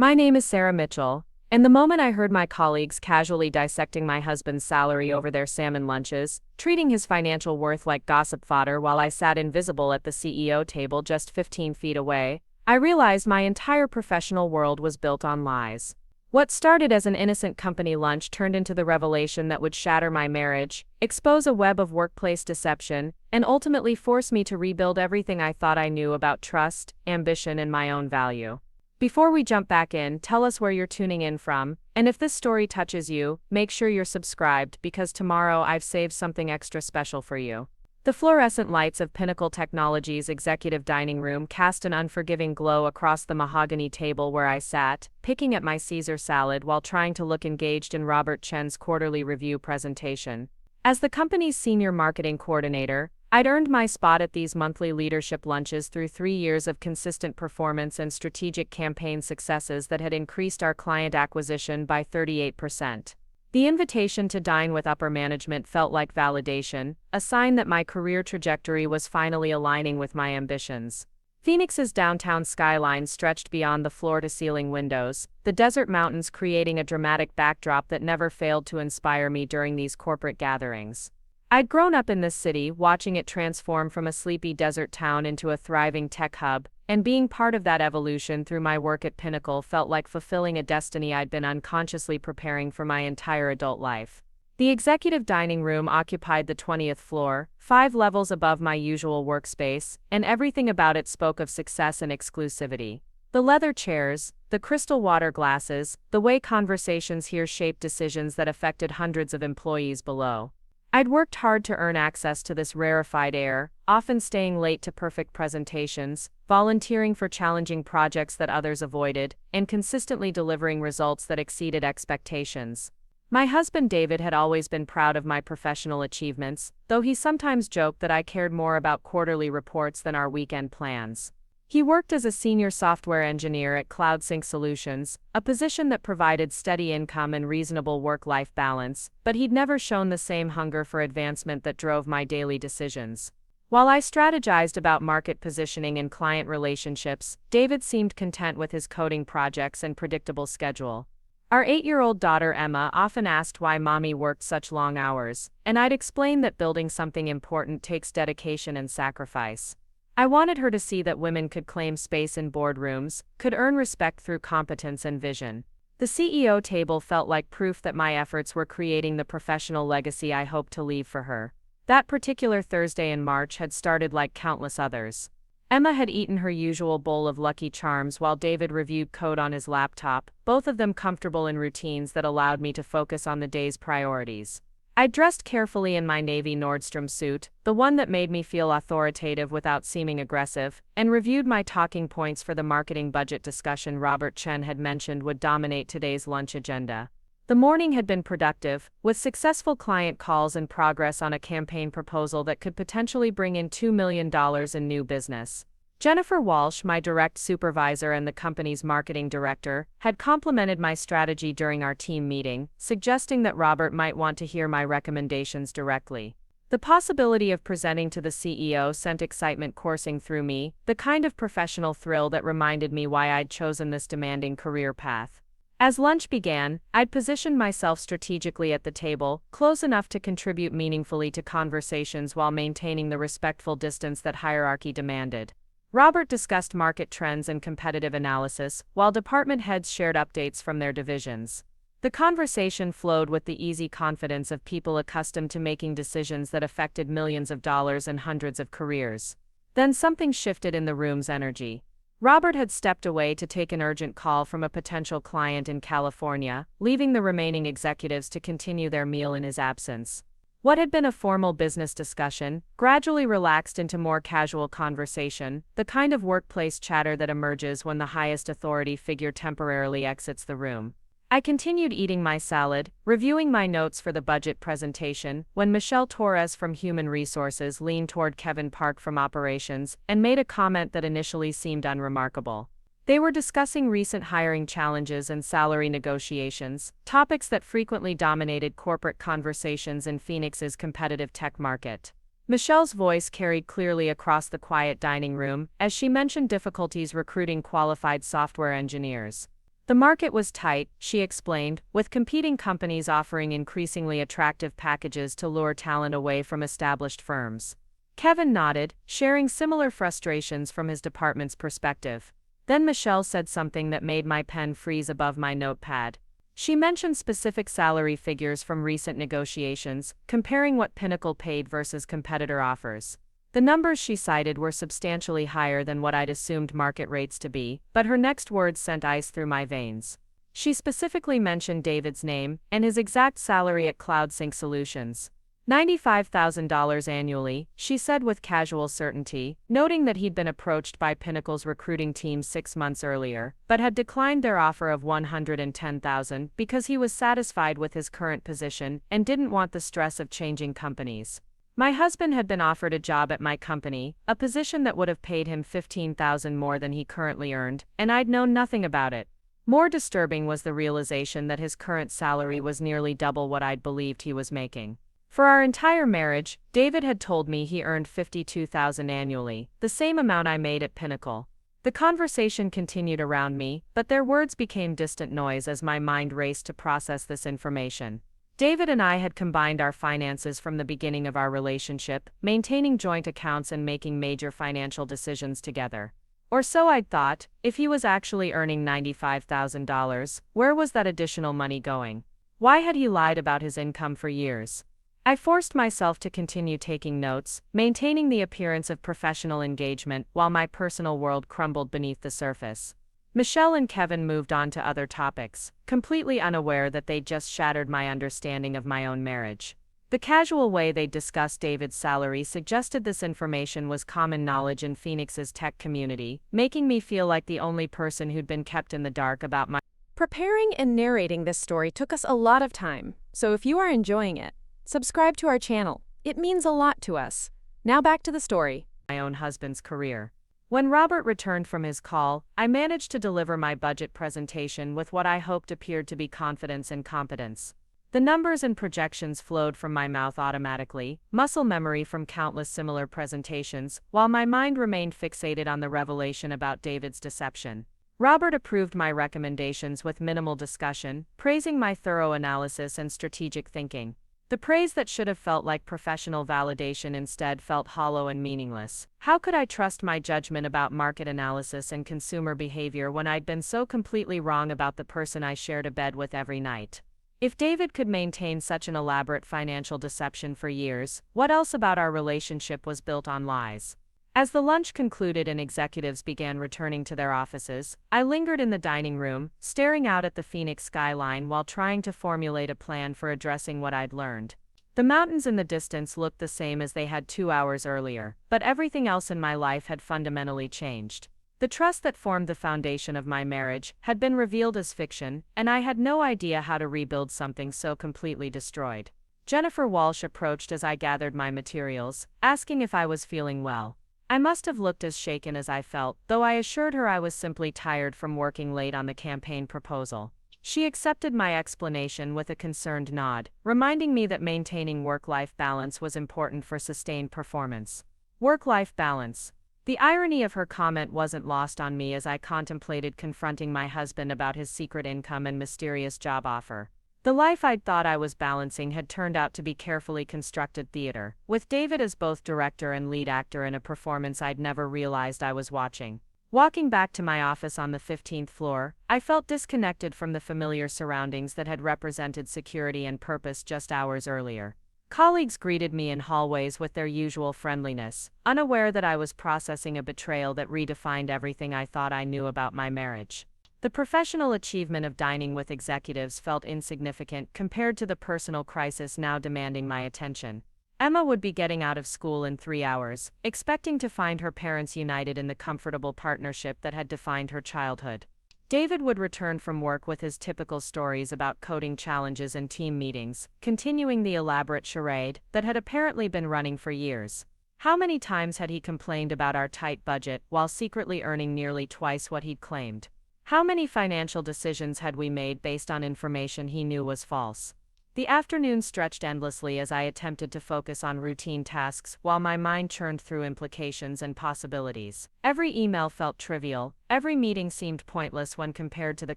My name is Sarah Mitchell, and the moment I heard my colleagues casually dissecting my husband's salary over their salmon lunches, treating his financial worth like gossip fodder while I sat invisible at the CEO table just 15 feet away, I realized my entire professional world was built on lies. What started as an innocent company lunch turned into the revelation that would shatter my marriage, expose a web of workplace deception, and ultimately force me to rebuild everything I thought I knew about trust, ambition, and my own value. Before we jump back in, tell us where you're tuning in from, and if this story touches you, make sure you're subscribed because tomorrow I've saved something extra special for you. The fluorescent lights of Pinnacle Technologies' executive dining room cast an unforgiving glow across the mahogany table where I sat, picking at my Caesar salad while trying to look engaged in Robert Chen's quarterly review presentation. As the company's senior marketing coordinator, I'd earned my spot at these monthly leadership lunches through 3 years of consistent performance and strategic campaign successes that had increased our client acquisition by 38%. The invitation to dine with upper management felt like validation, a sign that my career trajectory was finally aligning with my ambitions. Phoenix's downtown skyline stretched beyond the floor-to-ceiling windows, the desert mountains creating a dramatic backdrop that never failed to inspire me during these corporate gatherings. I'd grown up in this city, watching it transform from a sleepy desert town into a thriving tech hub, and being part of that evolution through my work at Pinnacle felt like fulfilling a destiny I'd been unconsciously preparing for my entire adult life. The executive dining room occupied the 20th floor, 5 levels above my usual workspace, and everything about it spoke of success and exclusivity. The leather chairs, the crystal water glasses, the way conversations here shaped decisions that affected hundreds of employees below. I'd worked hard to earn access to this rarefied air, often staying late to perfect presentations, volunteering for challenging projects that others avoided, and consistently delivering results that exceeded expectations. My husband David had always been proud of my professional achievements, though he sometimes joked that I cared more about quarterly reports than our weekend plans. He worked as a senior software engineer at CloudSync Solutions, a position that provided steady income and reasonable work-life balance, but he'd never shown the same hunger for advancement that drove my daily decisions. While I strategized about market positioning and client relationships, David seemed content with his coding projects and predictable schedule. Our 8-year-old daughter Emma often asked why mommy worked such long hours, and I'd explain that building something important takes dedication and sacrifice. I wanted her to see that women could claim space in boardrooms, could earn respect through competence and vision. The CEO table felt like proof that my efforts were creating the professional legacy I hoped to leave for her. That particular Thursday in March had started like countless others. Emma had eaten her usual bowl of Lucky Charms while David reviewed code on his laptop, both of them comfortable in routines that allowed me to focus on the day's priorities. I dressed carefully in my navy Nordstrom suit, the one that made me feel authoritative without seeming aggressive, and reviewed my talking points for the marketing budget discussion Robert Chen had mentioned would dominate today's lunch agenda. The morning had been productive, with successful client calls and progress on a campaign proposal that could potentially bring in $2 million in new business. Jennifer Walsh, my direct supervisor and the company's marketing director, had complimented my strategy during our team meeting, suggesting that Robert might want to hear my recommendations directly. The possibility of presenting to the CEO sent excitement coursing through me, the kind of professional thrill that reminded me why I'd chosen this demanding career path. As lunch began, I'd positioned myself strategically at the table, close enough to contribute meaningfully to conversations while maintaining the respectful distance that hierarchy demanded. Robert discussed market trends and competitive analysis, while department heads shared updates from their divisions. The conversation flowed with the easy confidence of people accustomed to making decisions that affected millions of dollars and hundreds of careers. Then something shifted in the room's energy. Robert had stepped away to take an urgent call from a potential client in California, leaving the remaining executives to continue their meal in his absence. What had been a formal business discussion gradually relaxed into more casual conversation, the kind of workplace chatter that emerges when the highest authority figure temporarily exits the room. I continued eating my salad, reviewing my notes for the budget presentation, when Michelle Torres from Human Resources leaned toward Kevin Park from Operations and made a comment that initially seemed unremarkable. They were discussing recent hiring challenges and salary negotiations, topics that frequently dominated corporate conversations in Phoenix's competitive tech market. Michelle's voice carried clearly across the quiet dining room as she mentioned difficulties recruiting qualified software engineers. The market was tight, she explained, with competing companies offering increasingly attractive packages to lure talent away from established firms. Kevin nodded, sharing similar frustrations from his department's perspective. Then Michelle said something that made my pen freeze above my notepad. She mentioned specific salary figures from recent negotiations, comparing what Pinnacle paid versus competitor offers. The numbers she cited were substantially higher than what I'd assumed market rates to be, but her next words sent ice through my veins. She specifically mentioned David's name and his exact salary at CloudSync Solutions. $95,000 annually, she said with casual certainty, noting that he'd been approached by Pinnacle's recruiting team 6 months earlier, but had declined their offer of $110,000 because he was satisfied with his current position and didn't want the stress of changing companies. My husband had been offered a job at my company, a position that would have paid him $15,000 more than he currently earned, and I'd known nothing about it. More disturbing was the realization that his current salary was nearly double what I'd believed he was making. For our entire marriage, David had told me he earned $52,000 annually, the same amount I made at Pinnacle. The conversation continued around me, but their words became distant noise as my mind raced to process this information. David and I had combined our finances from the beginning of our relationship, maintaining joint accounts and making major financial decisions together. Or so I'd thought. If he was actually earning $95,000, where was that additional money going? Why had he lied about his income for years? I forced myself to continue taking notes, maintaining the appearance of professional engagement while my personal world crumbled beneath the surface. Michelle and Kevin moved on to other topics, completely unaware that they'd just shattered my understanding of my own marriage. The casual way they discussed David's salary suggested this information was common knowledge in Phoenix's tech community, making me feel like the only person who'd been kept in the dark about my. Preparing and narrating this story took us a lot of time, so if you are enjoying it, subscribe to our channel. It means a lot to us. Now back to the story. My own husband's career. When Robert returned from his call, I managed to deliver my budget presentation with what I hoped appeared to be confidence and competence. The numbers and projections flowed from my mouth automatically, muscle memory from countless similar presentations, while my mind remained fixated on the revelation about David's deception. Robert approved my recommendations with minimal discussion, praising my thorough analysis and strategic thinking. The praise that should have felt like professional validation instead felt hollow and meaningless. How could I trust my judgment about market analysis and consumer behavior when I'd been so completely wrong about the person I shared a bed with every night? If David could maintain such an elaborate financial deception for years, what else about our relationship was built on lies? As the lunch concluded and executives began returning to their offices, I lingered in the dining room, staring out at the Phoenix skyline while trying to formulate a plan for addressing what I'd learned. The mountains in the distance looked the same as they had 2 hours earlier, but everything else in my life had fundamentally changed. The trust that formed the foundation of my marriage had been revealed as fiction, and I had no idea how to rebuild something so completely destroyed. Jennifer Walsh approached as I gathered my materials, asking if I was feeling well. I must have looked as shaken as I felt, though I assured her I was simply tired from working late on the campaign proposal. She accepted my explanation with a concerned nod, reminding me that maintaining work-life balance was important for sustained performance. Work-life balance. The irony of her comment wasn't lost on me as I contemplated confronting my husband about his secret income and mysterious job offer. The life I'd thought I was balancing had turned out to be carefully constructed theater, with David as both director and lead actor in a performance I'd never realized I was watching. Walking back to my office on the 15th floor, I felt disconnected from the familiar surroundings that had represented security and purpose just hours earlier. Colleagues greeted me in hallways with their usual friendliness, unaware that I was processing a betrayal that redefined everything I thought I knew about my marriage. The professional achievement of dining with executives felt insignificant compared to the personal crisis now demanding my attention. Emma would be getting out of school in 3 hours, expecting to find her parents united in the comfortable partnership that had defined her childhood. David would return from work with his typical stories about coding challenges and team meetings, continuing the elaborate charade that had apparently been running for years. How many times had he complained about our tight budget while secretly earning nearly twice what he'd claimed? How many financial decisions had we made based on information he knew was false? The afternoon stretched endlessly as I attempted to focus on routine tasks while my mind churned through implications and possibilities. Every email felt trivial, every meeting seemed pointless when compared to the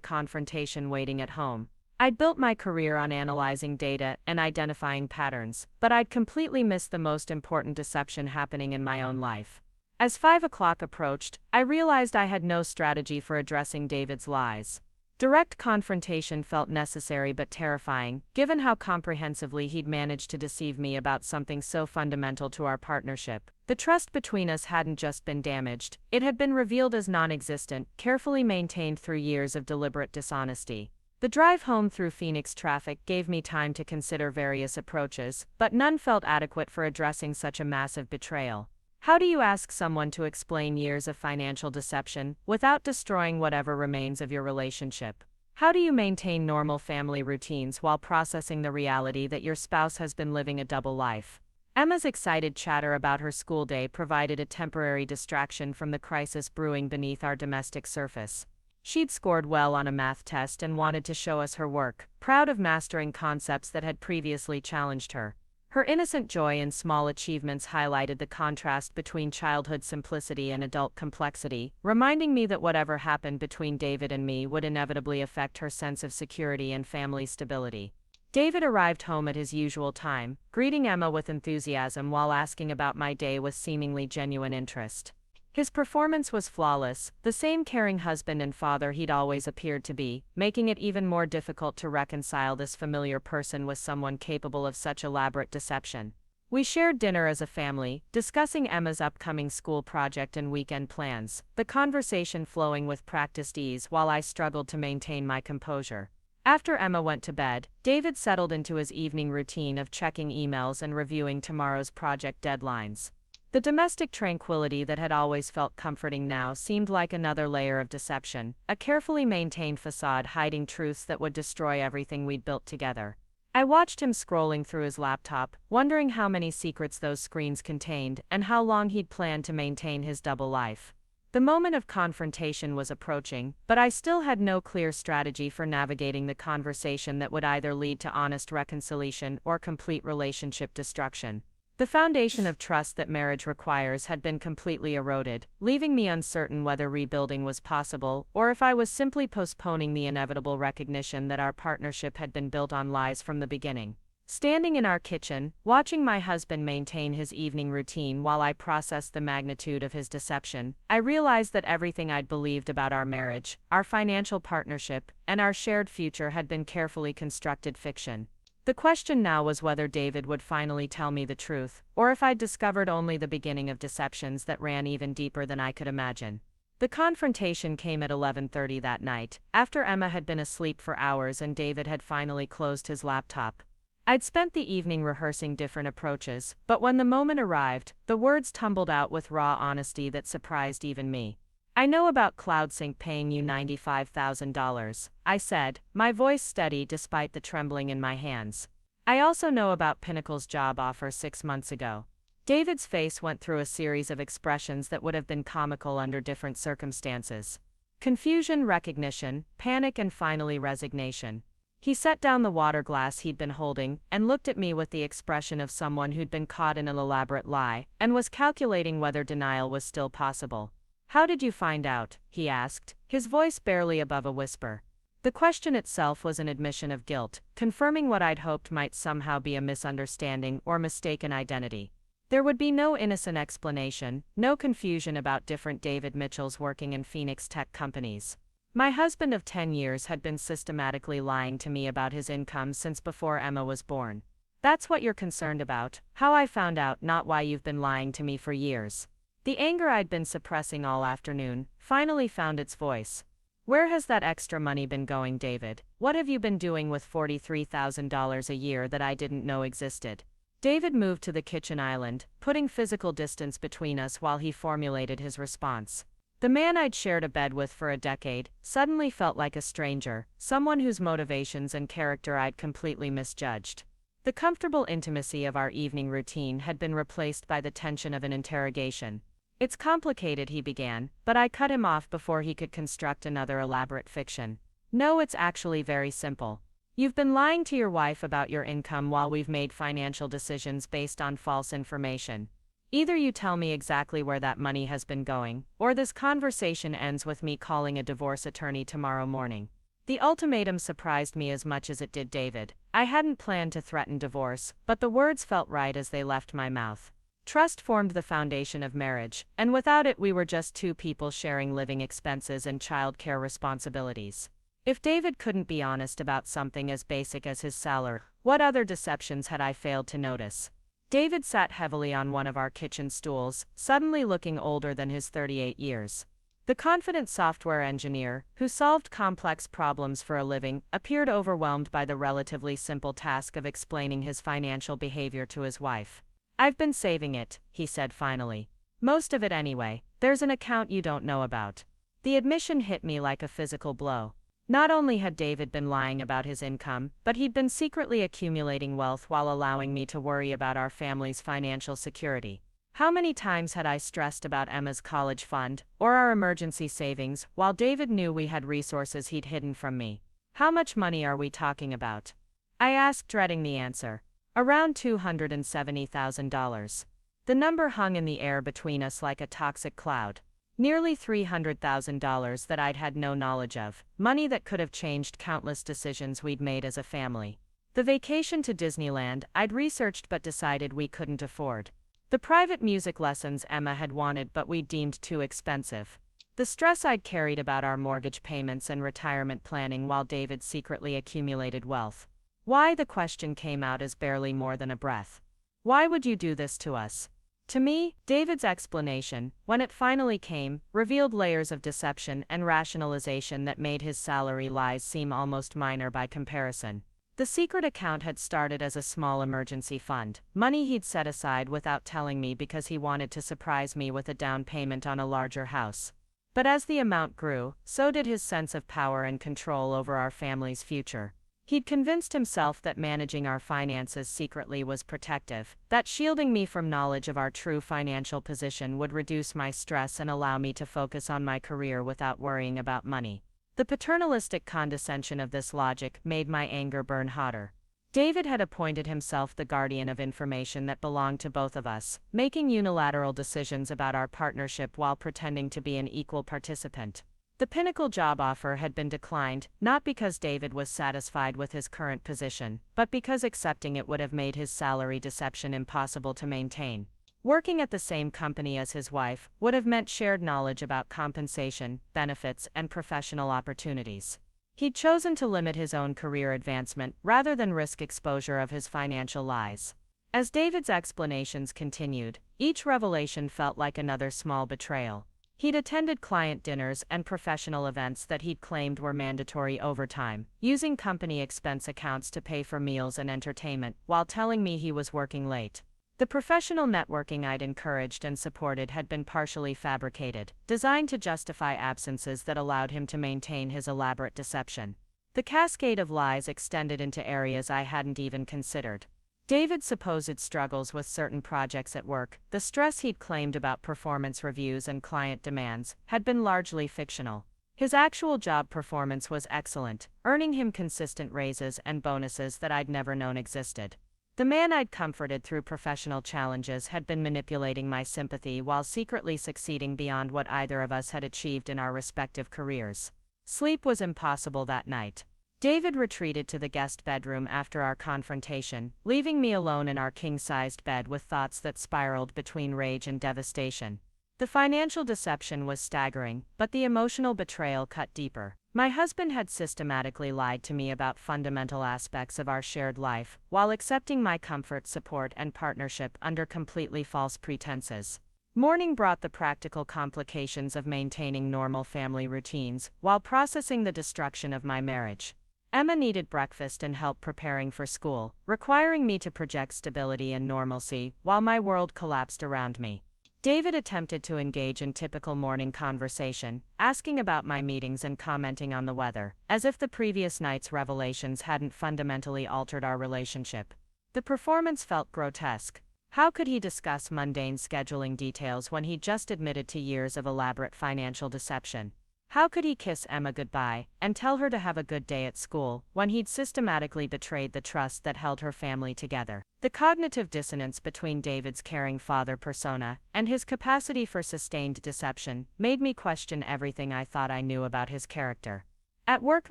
confrontation waiting at home. I'd built my career on analyzing data and identifying patterns, but I'd completely missed the most important deception happening in my own life. As 5 o'clock approached, I realized I had no strategy for addressing David's lies. Direct confrontation felt necessary but terrifying, given how comprehensively he'd managed to deceive me about something so fundamental to our partnership. The trust between us hadn't just been damaged, it had been revealed as non-existent, carefully maintained through years of deliberate dishonesty. The drive home through Phoenix traffic gave me time to consider various approaches, but none felt adequate for addressing such a massive betrayal. How do you ask someone to explain years of financial deception without destroying whatever remains of your relationship? How do you maintain normal family routines while processing the reality that your spouse has been living a double life? Emma's excited chatter about her school day provided a temporary distraction from the crisis brewing beneath our domestic surface. She'd scored well on a math test and wanted to show us her work, proud of mastering concepts that had previously challenged her. Her innocent joy in small achievements highlighted the contrast between childhood simplicity and adult complexity, reminding me that whatever happened between David and me would inevitably affect her sense of security and family stability. David arrived home at his usual time, greeting Emma with enthusiasm while asking about my day with seemingly genuine interest. His performance was flawless, the same caring husband and father he'd always appeared to be, making it even more difficult to reconcile this familiar person with someone capable of such elaborate deception. We shared dinner as a family, discussing Emma's upcoming school project and weekend plans, the conversation flowing with practiced ease while I struggled to maintain my composure. After Emma went to bed, David settled into his evening routine of checking emails and reviewing tomorrow's project deadlines. The domestic tranquility that had always felt comforting now seemed like another layer of deception, a carefully maintained facade hiding truths that would destroy everything we'd built together. I watched him scrolling through his laptop, wondering how many secrets those screens contained and how long he'd planned to maintain his double life. The moment of confrontation was approaching, but I still had no clear strategy for navigating the conversation that would either lead to honest reconciliation or complete relationship destruction. The foundation of trust that marriage requires had been completely eroded, leaving me uncertain whether rebuilding was possible or if I was simply postponing the inevitable recognition that our partnership had been built on lies from the beginning. Standing in our kitchen, watching my husband maintain his evening routine while I processed the magnitude of his deception, I realized that everything I'd believed about our marriage, our financial partnership, and our shared future had been carefully constructed fiction. The question now was whether David would finally tell me the truth, or if I'd discovered only the beginning of deceptions that ran even deeper than I could imagine. The confrontation came at 11:30 that night, after Emma had been asleep for hours and David had finally closed his laptop. I'd spent the evening rehearsing different approaches, but when the moment arrived, the words tumbled out with raw honesty that surprised even me. "I know about CloudSync paying you $95,000, I said, my voice steady despite the trembling in my hands. "I also know about Pinnacle's job offer 6 months ago." David's face went through a series of expressions that would have been comical under different circumstances. Confusion, recognition, panic, and finally resignation. He set down the water glass he'd been holding and looked at me with the expression of someone who'd been caught in an elaborate lie and was calculating whether denial was still possible. "How did you find out?" he asked, his voice barely above a whisper. The question itself was an admission of guilt, confirming what I'd hoped might somehow be a misunderstanding or mistaken identity. There would be no innocent explanation, no confusion about different David Mitchells working in Phoenix tech companies. My husband of 10 years had been systematically lying to me about his income since before Emma was born. "That's what you're concerned about, how I found out, not why you've been lying to me for years." The anger I'd been suppressing all afternoon finally found its voice. "Where has that extra money been going, David? What have you been doing with $43,000 a year that I didn't know existed?" David moved to the kitchen island, putting physical distance between us while he formulated his response. The man I'd shared a bed with for a decade suddenly felt like a stranger, someone whose motivations and character I'd completely misjudged. The comfortable intimacy of our evening routine had been replaced by the tension of an interrogation. "It's complicated," he began, but I cut him off before he could construct another elaborate fiction. "No, it's actually very simple. You've been lying to your wife about your income while we've made financial decisions based on false information. Either you tell me exactly where that money has been going, or this conversation ends with me calling a divorce attorney tomorrow morning. The ultimatum surprised me as much as it did David. I hadn't planned to threaten divorce, but the words felt right as they left my mouth. Trust formed the foundation of marriage, and without it we were just two people sharing living expenses and childcare responsibilities. If David couldn't be honest about something as basic as his salary, what other deceptions had I failed to notice? David sat heavily on one of our kitchen stools, suddenly looking older than his 38 years. The confident software engineer, who solved complex problems for a living, appeared overwhelmed by the relatively simple task of explaining his financial behavior to his wife. "I've been saving it," he said finally. "Most of it anyway. There's an account you don't know about." The admission hit me like a physical blow. Not only had David been lying about his income, but he'd been secretly accumulating wealth while allowing me to worry about our family's financial security. How many times had I stressed about Emma's college fund, or our emergency savings, while David knew we had resources he'd hidden from me? "How much money are we talking about?" I asked, dreading the answer. "Around $270,000. The number hung in the air between us like a toxic cloud. Nearly $300,000 that I'd had no knowledge of, money that could have changed countless decisions we'd made as a family. The vacation to Disneyland I'd researched but decided we couldn't afford. The private music lessons Emma had wanted but we'd deemed too expensive. The stress I'd carried about our mortgage payments and retirement planning while David secretly accumulated wealth. Why, the question came out as barely more than a breath. Why would you do this to us? To me, David's explanation, when it finally came, revealed layers of deception and rationalization that made his salary lies seem almost minor by comparison. The secret account had started as a small emergency fund, money he'd set aside without telling me because he wanted to surprise me with a down payment on a larger house. But as the amount grew, so did his sense of power and control over our family's future. He'd convinced himself that managing our finances secretly was protective, that shielding me from knowledge of our true financial position would reduce my stress and allow me to focus on my career without worrying about money. The paternalistic condescension of this logic made my anger burn hotter. David had appointed himself the guardian of information that belonged to both of us, making unilateral decisions about our partnership while pretending to be an equal participant. The Pinnacle job offer had been declined, not because David was satisfied with his current position, but because accepting it would have made his salary deception impossible to maintain. Working at the same company as his wife would have meant shared knowledge about compensation, benefits, and professional opportunities. He'd chosen to limit his own career advancement rather than risk exposure of his financial lies. As David's explanations continued, each revelation felt like another small betrayal. He'd attended client dinners and professional events that he'd claimed were mandatory overtime, using company expense accounts to pay for meals and entertainment, while telling me he was working late. The professional networking I'd encouraged and supported had been partially fabricated, designed to justify absences that allowed him to maintain his elaborate deception. The cascade of lies extended into areas I hadn't even considered. David's supposed struggles with certain projects at work, the stress he'd claimed about performance reviews and client demands, had been largely fictional. His actual job performance was excellent, earning him consistent raises and bonuses that I'd never known existed. The man I'd comforted through professional challenges had been manipulating my sympathy while secretly succeeding beyond what either of us had achieved in our respective careers. Sleep was impossible that night. David retreated to the guest bedroom after our confrontation, leaving me alone in our king-sized bed with thoughts that spiraled between rage and devastation. The financial deception was staggering, but the emotional betrayal cut deeper. My husband had systematically lied to me about fundamental aspects of our shared life, while accepting my comfort, support, and partnership under completely false pretenses. Morning brought the practical complications of maintaining normal family routines, while processing the destruction of my marriage. Emma needed breakfast and help preparing for school, requiring me to project stability and normalcy, while my world collapsed around me. David attempted to engage in typical morning conversation, asking about my meetings and commenting on the weather, as if the previous night's revelations hadn't fundamentally altered our relationship. The performance felt grotesque. How could he discuss mundane scheduling details when he just admitted to years of elaborate financial deception? How could he kiss Emma goodbye and tell her to have a good day at school when he'd systematically betrayed the trust that held her family together? The cognitive dissonance between David's caring father persona and his capacity for sustained deception made me question everything I thought I knew about his character. At work,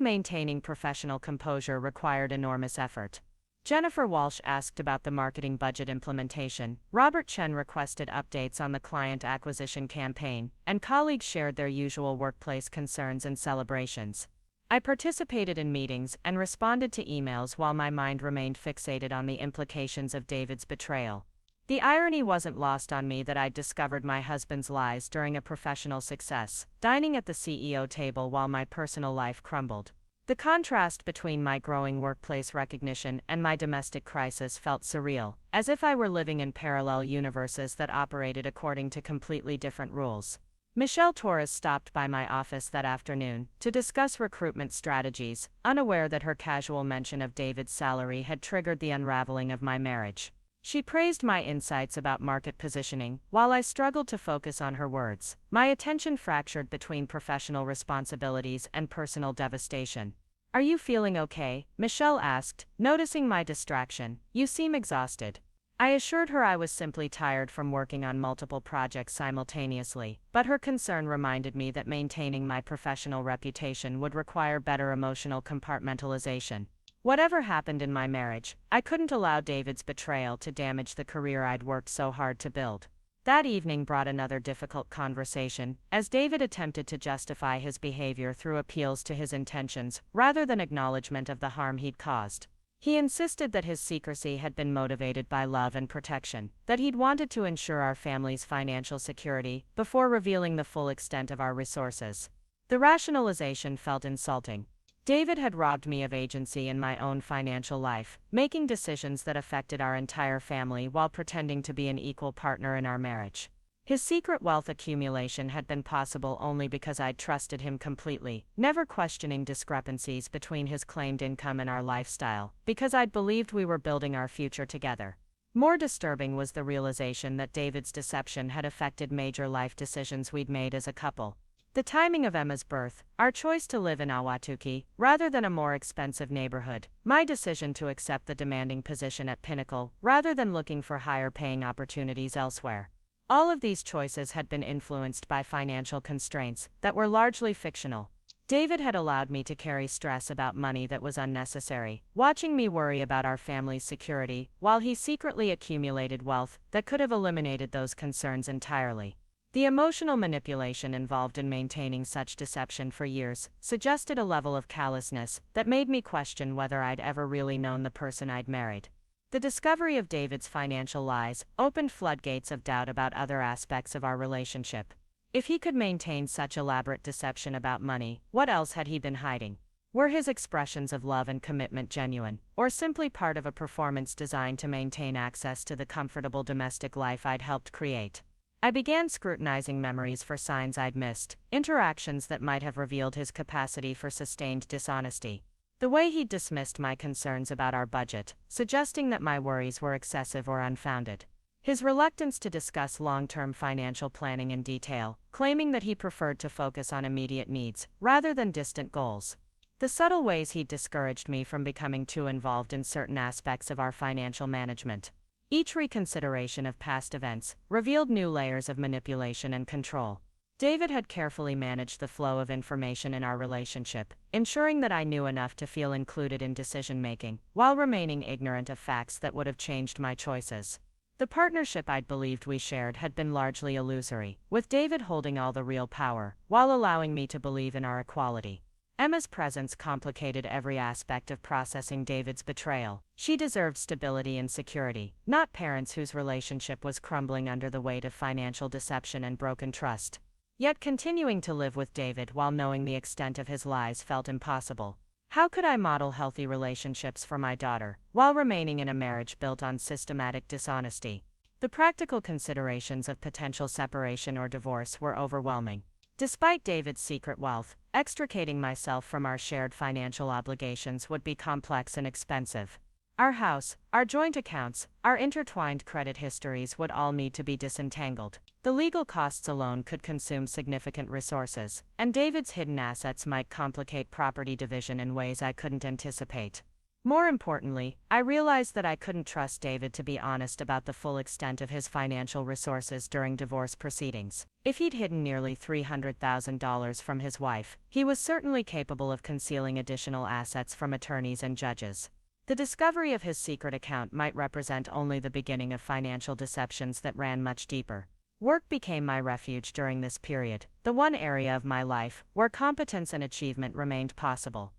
maintaining professional composure required enormous effort. Jennifer Walsh asked about the marketing budget implementation, Robert Chen requested updates on the client acquisition campaign, and colleagues shared their usual workplace concerns and celebrations. I participated in meetings and responded to emails while my mind remained fixated on the implications of David's betrayal. The irony wasn't lost on me that I'd discovered my husband's lies during a professional success, dining at the CEO table while my personal life crumbled. The contrast between my growing workplace recognition and my domestic crisis felt surreal, as if I were living in parallel universes that operated according to completely different rules. Michelle Torres stopped by my office that afternoon to discuss recruitment strategies, unaware that her casual mention of David's salary had triggered the unraveling of my marriage. She praised my insights about market positioning, while I struggled to focus on her words, my attention fractured between professional responsibilities and personal devastation. "Are you feeling okay?" Michelle asked, noticing my distraction. "You seem exhausted." I assured her I was simply tired from working on multiple projects simultaneously, but her concern reminded me that maintaining my professional reputation would require better emotional compartmentalization. Whatever happened in my marriage, I couldn't allow David's betrayal to damage the career I'd worked so hard to build. That evening brought another difficult conversation, as David attempted to justify his behavior through appeals to his intentions, rather than acknowledgement of the harm he'd caused. He insisted that his secrecy had been motivated by love and protection, that he'd wanted to ensure our family's financial security before revealing the full extent of our resources. The rationalization felt insulting. David had robbed me of agency in my own financial life, making decisions that affected our entire family while pretending to be an equal partner in our marriage. His secret wealth accumulation had been possible only because I'd trusted him completely, never questioning discrepancies between his claimed income and our lifestyle, because I'd believed we were building our future together. More disturbing was the realization that David's deception had affected major life decisions we'd made as a couple. The timing of Emma's birth, our choice to live in Ahwatukee rather than a more expensive neighborhood, my decision to accept the demanding position at Pinnacle rather than looking for higher-paying opportunities elsewhere. All of these choices had been influenced by financial constraints that were largely fictional. David had allowed me to carry stress about money that was unnecessary, watching me worry about our family's security, while he secretly accumulated wealth that could have eliminated those concerns entirely. The emotional manipulation involved in maintaining such deception for years suggested a level of callousness that made me question whether I'd ever really known the person I'd married. The discovery of David's financial lies opened floodgates of doubt about other aspects of our relationship. If he could maintain such elaborate deception about money, what else had he been hiding? Were his expressions of love and commitment genuine, or simply part of a performance designed to maintain access to the comfortable domestic life I'd helped create? I began scrutinizing memories for signs I'd missed, interactions that might have revealed his capacity for sustained dishonesty. The way he'd dismissed my concerns about our budget, suggesting that my worries were excessive or unfounded. His reluctance to discuss long-term financial planning in detail, claiming that he preferred to focus on immediate needs, rather than distant goals. The subtle ways he'd discouraged me from becoming too involved in certain aspects of our financial management. Each reconsideration of past events revealed new layers of manipulation and control. David had carefully managed the flow of information in our relationship, ensuring that I knew enough to feel included in decision-making, while remaining ignorant of facts that would have changed my choices. The partnership I'd believed we shared had been largely illusory, with David holding all the real power, while allowing me to believe in our equality. Emma's presence complicated every aspect of processing David's betrayal. She deserved stability and security, not parents whose relationship was crumbling under the weight of financial deception and broken trust. Yet continuing to live with David while knowing the extent of his lies felt impossible. How could I model healthy relationships for my daughter, while remaining in a marriage built on systematic dishonesty? The practical considerations of potential separation or divorce were overwhelming. Despite David's secret wealth, extricating myself from our shared financial obligations would be complex and expensive. Our house, our joint accounts, our intertwined credit histories would all need to be disentangled. The legal costs alone could consume significant resources, and David's hidden assets might complicate property division in ways I couldn't anticipate. More importantly, I realized that I couldn't trust David to be honest about the full extent of his financial resources during divorce proceedings. If he'd hidden nearly $300,000 from his wife, he was certainly capable of concealing additional assets from attorneys and judges. The discovery of his secret account might represent only the beginning of financial deceptions that ran much deeper. Work became my refuge during this period, the one area of my life where competence and achievement remained possible.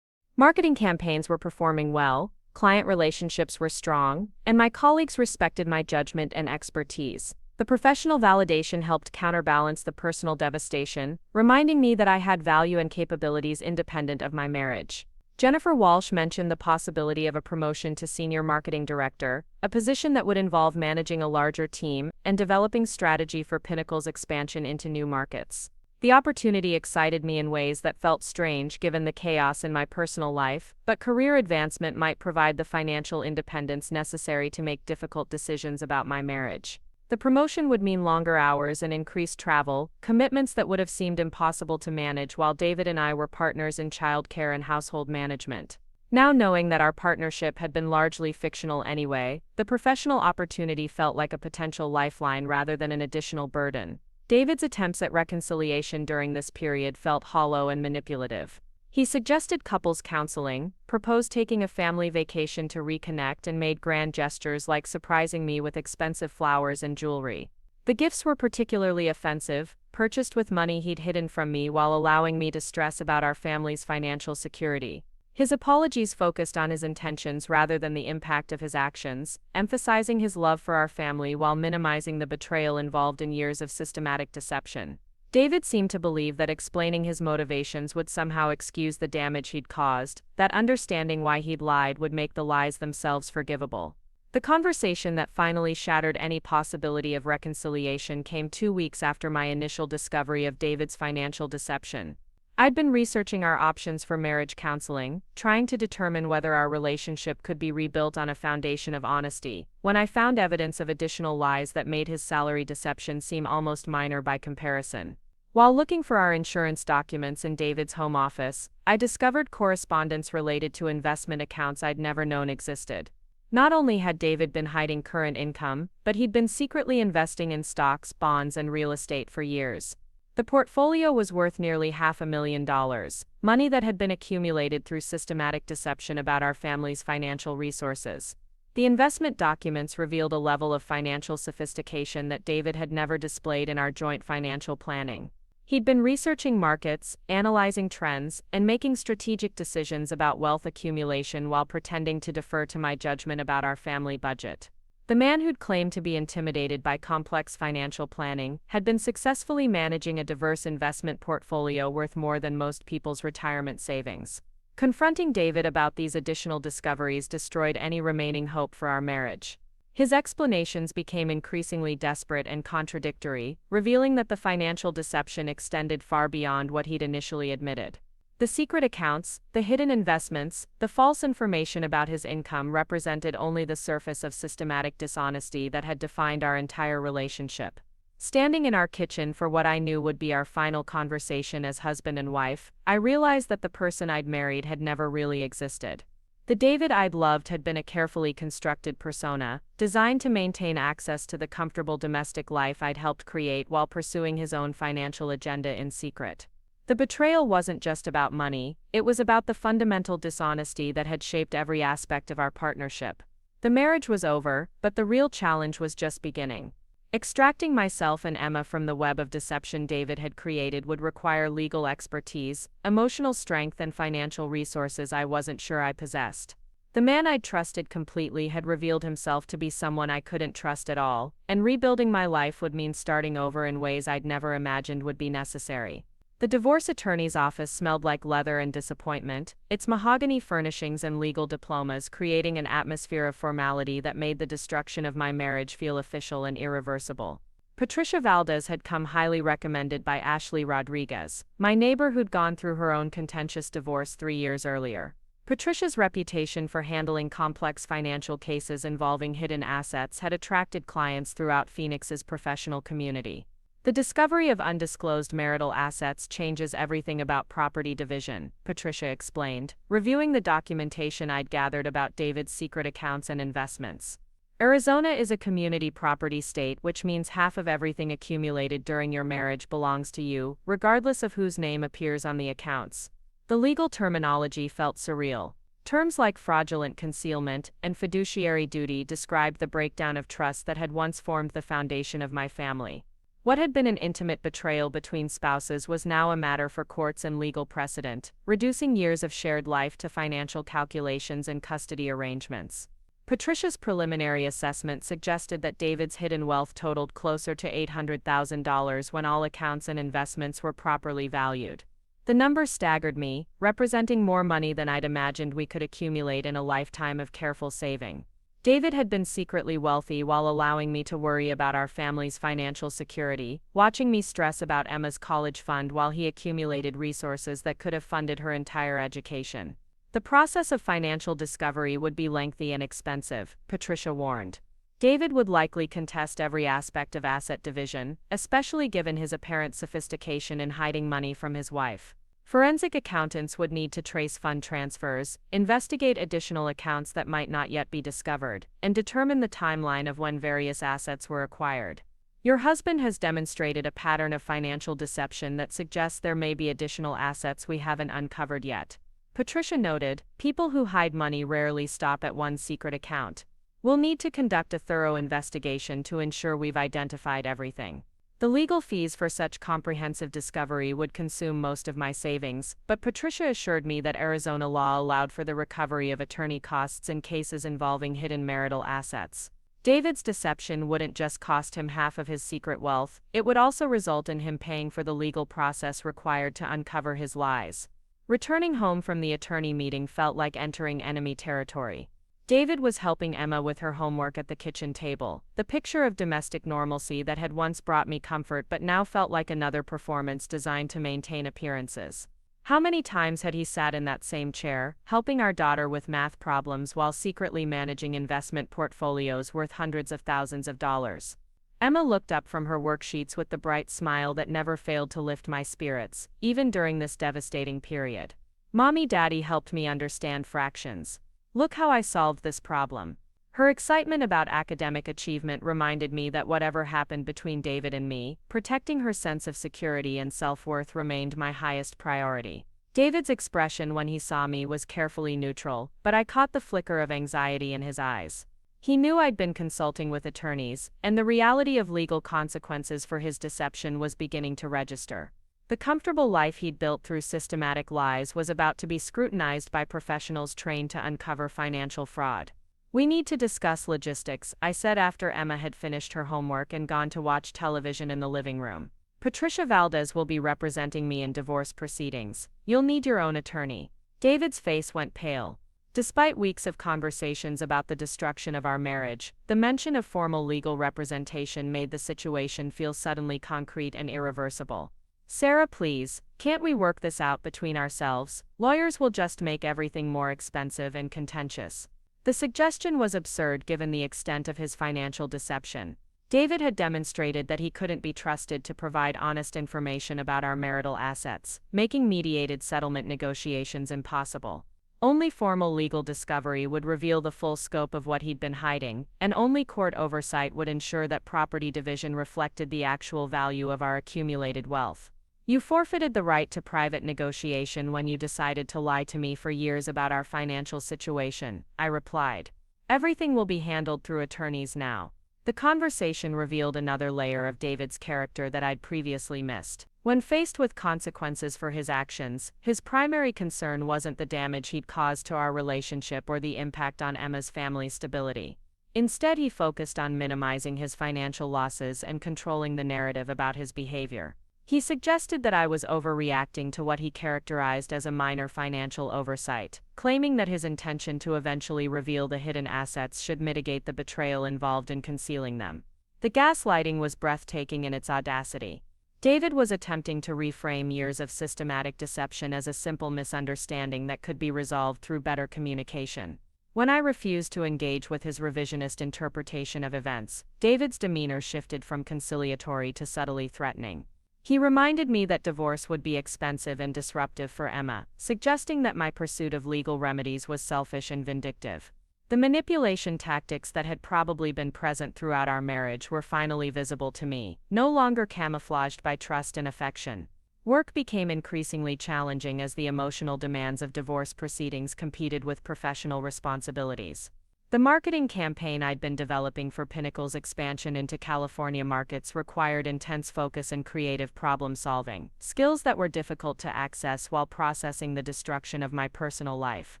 Marketing campaigns were performing well, client relationships were strong, and my colleagues respected my judgment and expertise. The professional validation helped counterbalance the personal devastation, reminding me that I had value and capabilities independent of my marriage. Jennifer Walsh mentioned the possibility of a promotion to senior marketing director, a position that would involve managing a larger team and developing strategy for Pinnacle's expansion into new markets. The opportunity excited me in ways that felt strange given the chaos in my personal life, but career advancement might provide the financial independence necessary to make difficult decisions about my marriage. The promotion would mean longer hours and increased travel, commitments that would have seemed impossible to manage while David and I were partners in childcare and household management. Now knowing that our partnership had been largely fictional anyway, the professional opportunity felt like a potential lifeline rather than an additional burden. David's attempts at reconciliation during this period felt hollow and manipulative. He suggested couples counseling, proposed taking a family vacation to reconnect, and made grand gestures like surprising me with expensive flowers and jewelry. The gifts were particularly offensive, purchased with money he'd hidden from me while allowing me to stress about our family's financial security. His apologies focused on his intentions rather than the impact of his actions, emphasizing his love for our family while minimizing the betrayal involved in years of systematic deception. David seemed to believe that explaining his motivations would somehow excuse the damage he'd caused, that understanding why he'd lied would make the lies themselves forgivable. The conversation that finally shattered any possibility of reconciliation came 2 weeks after my initial discovery of David's financial deception. I'd been researching our options for marriage counseling, trying to determine whether our relationship could be rebuilt on a foundation of honesty, when I found evidence of additional lies that made his salary deception seem almost minor by comparison. While looking for our insurance documents in David's home office, I discovered correspondence related to investment accounts I'd never known existed. Not only had David been hiding current income, but he'd been secretly investing in stocks, bonds, and real estate for years. The portfolio was worth nearly $500,000, money that had been accumulated through systematic deception about our family's financial resources. The investment documents revealed a level of financial sophistication that David had never displayed in our joint financial planning. He'd been researching markets, analyzing trends, and making strategic decisions about wealth accumulation while pretending to defer to my judgment about our family budget. The man who'd claimed to be intimidated by complex financial planning had been successfully managing a diverse investment portfolio worth more than most people's retirement savings. Confronting David about these additional discoveries destroyed any remaining hope for our marriage. His explanations became increasingly desperate and contradictory, revealing that the financial deception extended far beyond what he'd initially admitted. The secret accounts, the hidden investments, the false information about his income represented only the surface of systematic dishonesty that had defined our entire relationship. Standing in our kitchen for what I knew would be our final conversation as husband and wife, I realized that the person I'd married had never really existed. The David I'd loved had been a carefully constructed persona, designed to maintain access to the comfortable domestic life I'd helped create while pursuing his own financial agenda in secret. The betrayal wasn't just about money, it was about the fundamental dishonesty that had shaped every aspect of our partnership. The marriage was over, but the real challenge was just beginning. Extracting myself and Emma from the web of deception David had created would require legal expertise, emotional strength, and financial resources I wasn't sure I possessed. The man I'd trusted completely had revealed himself to be someone I couldn't trust at all, and rebuilding my life would mean starting over in ways I'd never imagined would be necessary. The divorce attorney's office smelled like leather and disappointment, its mahogany furnishings and legal diplomas creating an atmosphere of formality that made the destruction of my marriage feel official and irreversible. Patricia Valdez had come highly recommended by Ashley Rodriguez, my neighbor who'd gone through her own contentious divorce 3 years earlier. Patricia's reputation for handling complex financial cases involving hidden assets had attracted clients throughout Phoenix's professional community. The discovery of undisclosed marital assets changes everything about property division, Patricia explained, reviewing the documentation I'd gathered about David's secret accounts and investments. Arizona is a community property state, which means half of everything accumulated during your marriage belongs to you, regardless of whose name appears on the accounts. The legal terminology felt surreal. Terms like fraudulent concealment and fiduciary duty described the breakdown of trust that had once formed the foundation of my family. What had been an intimate betrayal between spouses was now a matter for courts and legal precedent, reducing years of shared life to financial calculations and custody arrangements. Patricia's preliminary assessment suggested that David's hidden wealth totaled closer to $800,000 when all accounts and investments were properly valued. The number staggered me, representing more money than I'd imagined we could accumulate in a lifetime of careful saving. David had been secretly wealthy while allowing me to worry about our family's financial security, watching me stress about Emma's college fund while he accumulated resources that could have funded her entire education. The process of financial discovery would be lengthy and expensive, Patricia warned. David would likely contest every aspect of asset division, especially given his apparent sophistication in hiding money from his wife. Forensic accountants would need to trace fund transfers, investigate additional accounts that might not yet be discovered, and determine the timeline of when various assets were acquired. Your husband has demonstrated a pattern of financial deception that suggests there may be additional assets we haven't uncovered yet. Patricia noted, people who hide money rarely stop at one secret account. We'll need to conduct a thorough investigation to ensure we've identified everything. The legal fees for such comprehensive discovery would consume most of my savings, but Patricia assured me that Arizona law allowed for the recovery of attorney costs in cases involving hidden marital assets. David's deception wouldn't just cost him half of his secret wealth, it would also result in him paying for the legal process required to uncover his lies. Returning home from the attorney meeting felt like entering enemy territory. David was helping Emma with her homework at the kitchen table, the picture of domestic normalcy that had once brought me comfort but now felt like another performance designed to maintain appearances. How many times had he sat in that same chair, helping our daughter with math problems while secretly managing investment portfolios worth hundreds of thousands of dollars? Emma looked up from her worksheets with the bright smile that never failed to lift my spirits, even during this devastating period. Mommy, Daddy helped me understand fractions. Look how I solved this problem. Her excitement about academic achievement reminded me that whatever happened between David and me, protecting her sense of security and self-worth remained my highest priority. David's expression when he saw me was carefully neutral, but I caught the flicker of anxiety in his eyes. He knew I'd been consulting with attorneys, and the reality of legal consequences for his deception was beginning to register. The comfortable life he'd built through systematic lies was about to be scrutinized by professionals trained to uncover financial fraud. We need to discuss logistics, I said after Emma had finished her homework and gone to watch television in the living room. Patricia Valdez will be representing me in divorce proceedings. You'll need your own attorney. David's face went pale. Despite weeks of conversations about the destruction of our marriage, the mention of formal legal representation made the situation feel suddenly concrete and irreversible. Sarah, please, can't we work this out between ourselves? Lawyers will just make everything more expensive and contentious. The suggestion was absurd given the extent of his financial deception. David had demonstrated that he couldn't be trusted to provide honest information about our marital assets, making mediated settlement negotiations impossible. Only formal legal discovery would reveal the full scope of what he'd been hiding, and only court oversight would ensure that property division reflected the actual value of our accumulated wealth. You forfeited the right to private negotiation when you decided to lie to me for years about our financial situation, I replied. Everything will be handled through attorneys now. The conversation revealed another layer of David's character that I'd previously missed. When faced with consequences for his actions, his primary concern wasn't the damage he'd caused to our relationship or the impact on Emma's family stability. Instead, he focused on minimizing his financial losses and controlling the narrative about his behavior. He suggested that I was overreacting to what he characterized as a minor financial oversight, claiming that his intention to eventually reveal the hidden assets should mitigate the betrayal involved in concealing them. The gaslighting was breathtaking in its audacity. David was attempting to reframe years of systematic deception as a simple misunderstanding that could be resolved through better communication. When I refused to engage with his revisionist interpretation of events, David's demeanor shifted from conciliatory to subtly threatening. He reminded me that divorce would be expensive and disruptive for Emma, suggesting that my pursuit of legal remedies was selfish and vindictive. The manipulation tactics that had probably been present throughout our marriage were finally visible to me, no longer camouflaged by trust and affection. Work became increasingly challenging as the emotional demands of divorce proceedings competed with professional responsibilities. The marketing campaign I'd been developing for Pinnacle's expansion into California markets required intense focus and creative problem-solving, skills that were difficult to access while processing the destruction of my personal life.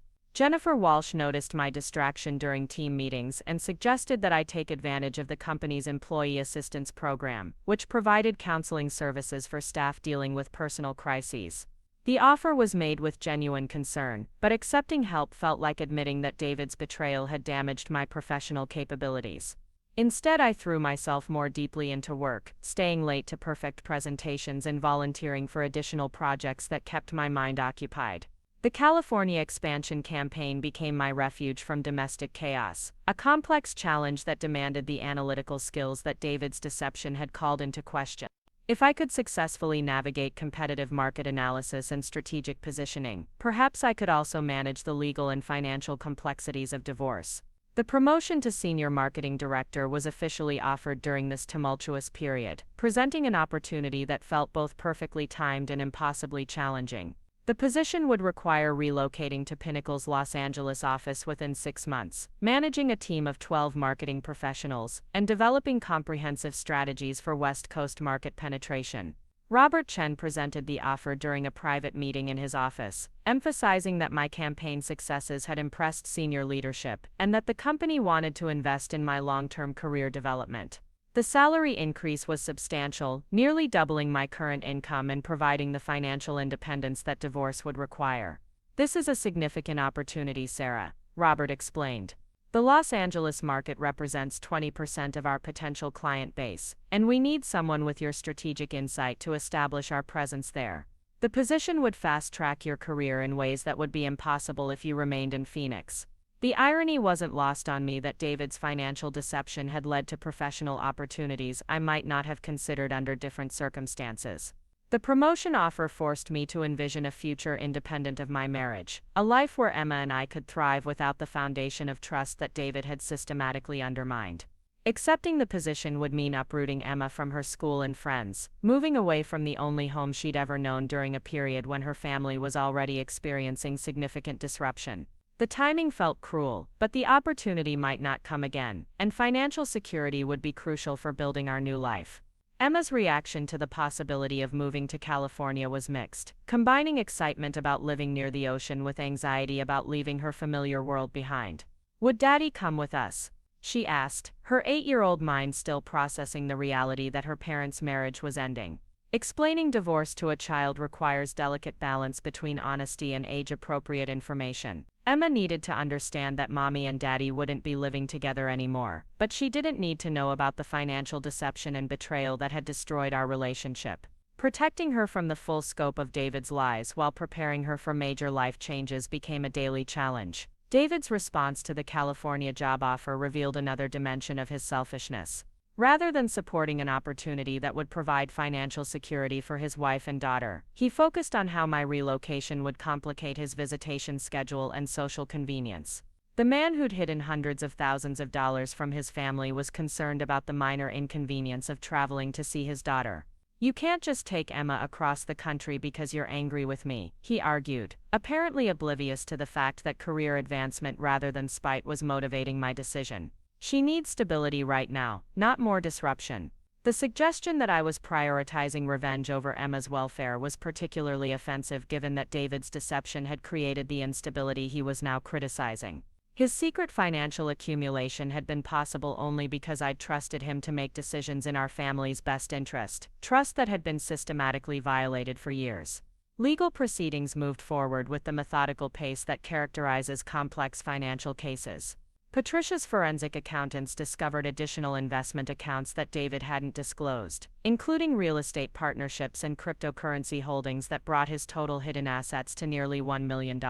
Jennifer Walsh noticed my distraction during team meetings and suggested that I take advantage of the company's employee assistance program, which provided counseling services for staff dealing with personal crises. The offer was made with genuine concern, but accepting help felt like admitting that David's betrayal had damaged my professional capabilities. Instead, I threw myself more deeply into work, staying late to perfect presentations and volunteering for additional projects that kept my mind occupied. The California expansion campaign became my refuge from domestic chaos, a complex challenge that demanded the analytical skills that David's deception had called into question. If I could successfully navigate competitive market analysis and strategic positioning, perhaps I could also manage the legal and financial complexities of divorce. The promotion to senior marketing director was officially offered during this tumultuous period, presenting an opportunity that felt both perfectly timed and impossibly challenging. The position would require relocating to Pinnacle's Los Angeles office within 6 months, managing a team of 12 marketing professionals, and developing comprehensive strategies for West Coast market penetration. Robert Chen presented the offer during a private meeting in his office, emphasizing that my campaign successes had impressed senior leadership and that the company wanted to invest in my long-term career development. The salary increase was substantial, nearly doubling my current income and providing the financial independence that divorce would require. "This is a significant opportunity, Sarah," Robert explained. "The Los Angeles market represents 20% of our potential client base, and we need someone with your strategic insight to establish our presence there. The position would fast-track your career in ways that would be impossible if you remained in Phoenix." The irony wasn't lost on me that David's financial deception had led to professional opportunities I might not have considered under different circumstances. The promotion offer forced me to envision a future independent of my marriage, a life where Emma and I could thrive without the foundation of trust that David had systematically undermined. Accepting the position would mean uprooting Emma from her school and friends, moving away from the only home she'd ever known during a period when her family was already experiencing significant disruption. The timing felt cruel, but the opportunity might not come again, and financial security would be crucial for building our new life. Emma's reaction to the possibility of moving to California was mixed, combining excitement about living near the ocean with anxiety about leaving her familiar world behind. "Would Daddy come with us?" she asked, her 8-year-old mind still processing the reality that her parents' marriage was ending. Explaining divorce to a child requires delicate balance between honesty and age-appropriate information. Emma needed to understand that Mommy and Daddy wouldn't be living together anymore, but she didn't need to know about the financial deception and betrayal that had destroyed our relationship. Protecting her from the full scope of David's lies while preparing her for major life changes became a daily challenge. David's response to the California job offer revealed another dimension of his selfishness. Rather than supporting an opportunity that would provide financial security for his wife and daughter, he focused on how my relocation would complicate his visitation schedule and social convenience. The man who'd hidden hundreds of thousands of dollars from his family was concerned about the minor inconvenience of traveling to see his daughter. "You can't just take Emma across the country because you're angry with me," he argued, apparently oblivious to the fact that career advancement rather than spite was motivating my decision. "She needs stability right now, not more disruption." The suggestion that I was prioritizing revenge over Emma's welfare was particularly offensive given that David's deception had created the instability he was now criticizing. His secret financial accumulation had been possible only because I'd trusted him to make decisions in our family's best interest, trust that had been systematically violated for years. Legal proceedings moved forward with the methodical pace that characterizes complex financial cases. Patricia's forensic accountants discovered additional investment accounts that David hadn't disclosed, including real estate partnerships and cryptocurrency holdings that brought his total hidden assets to nearly $1 million.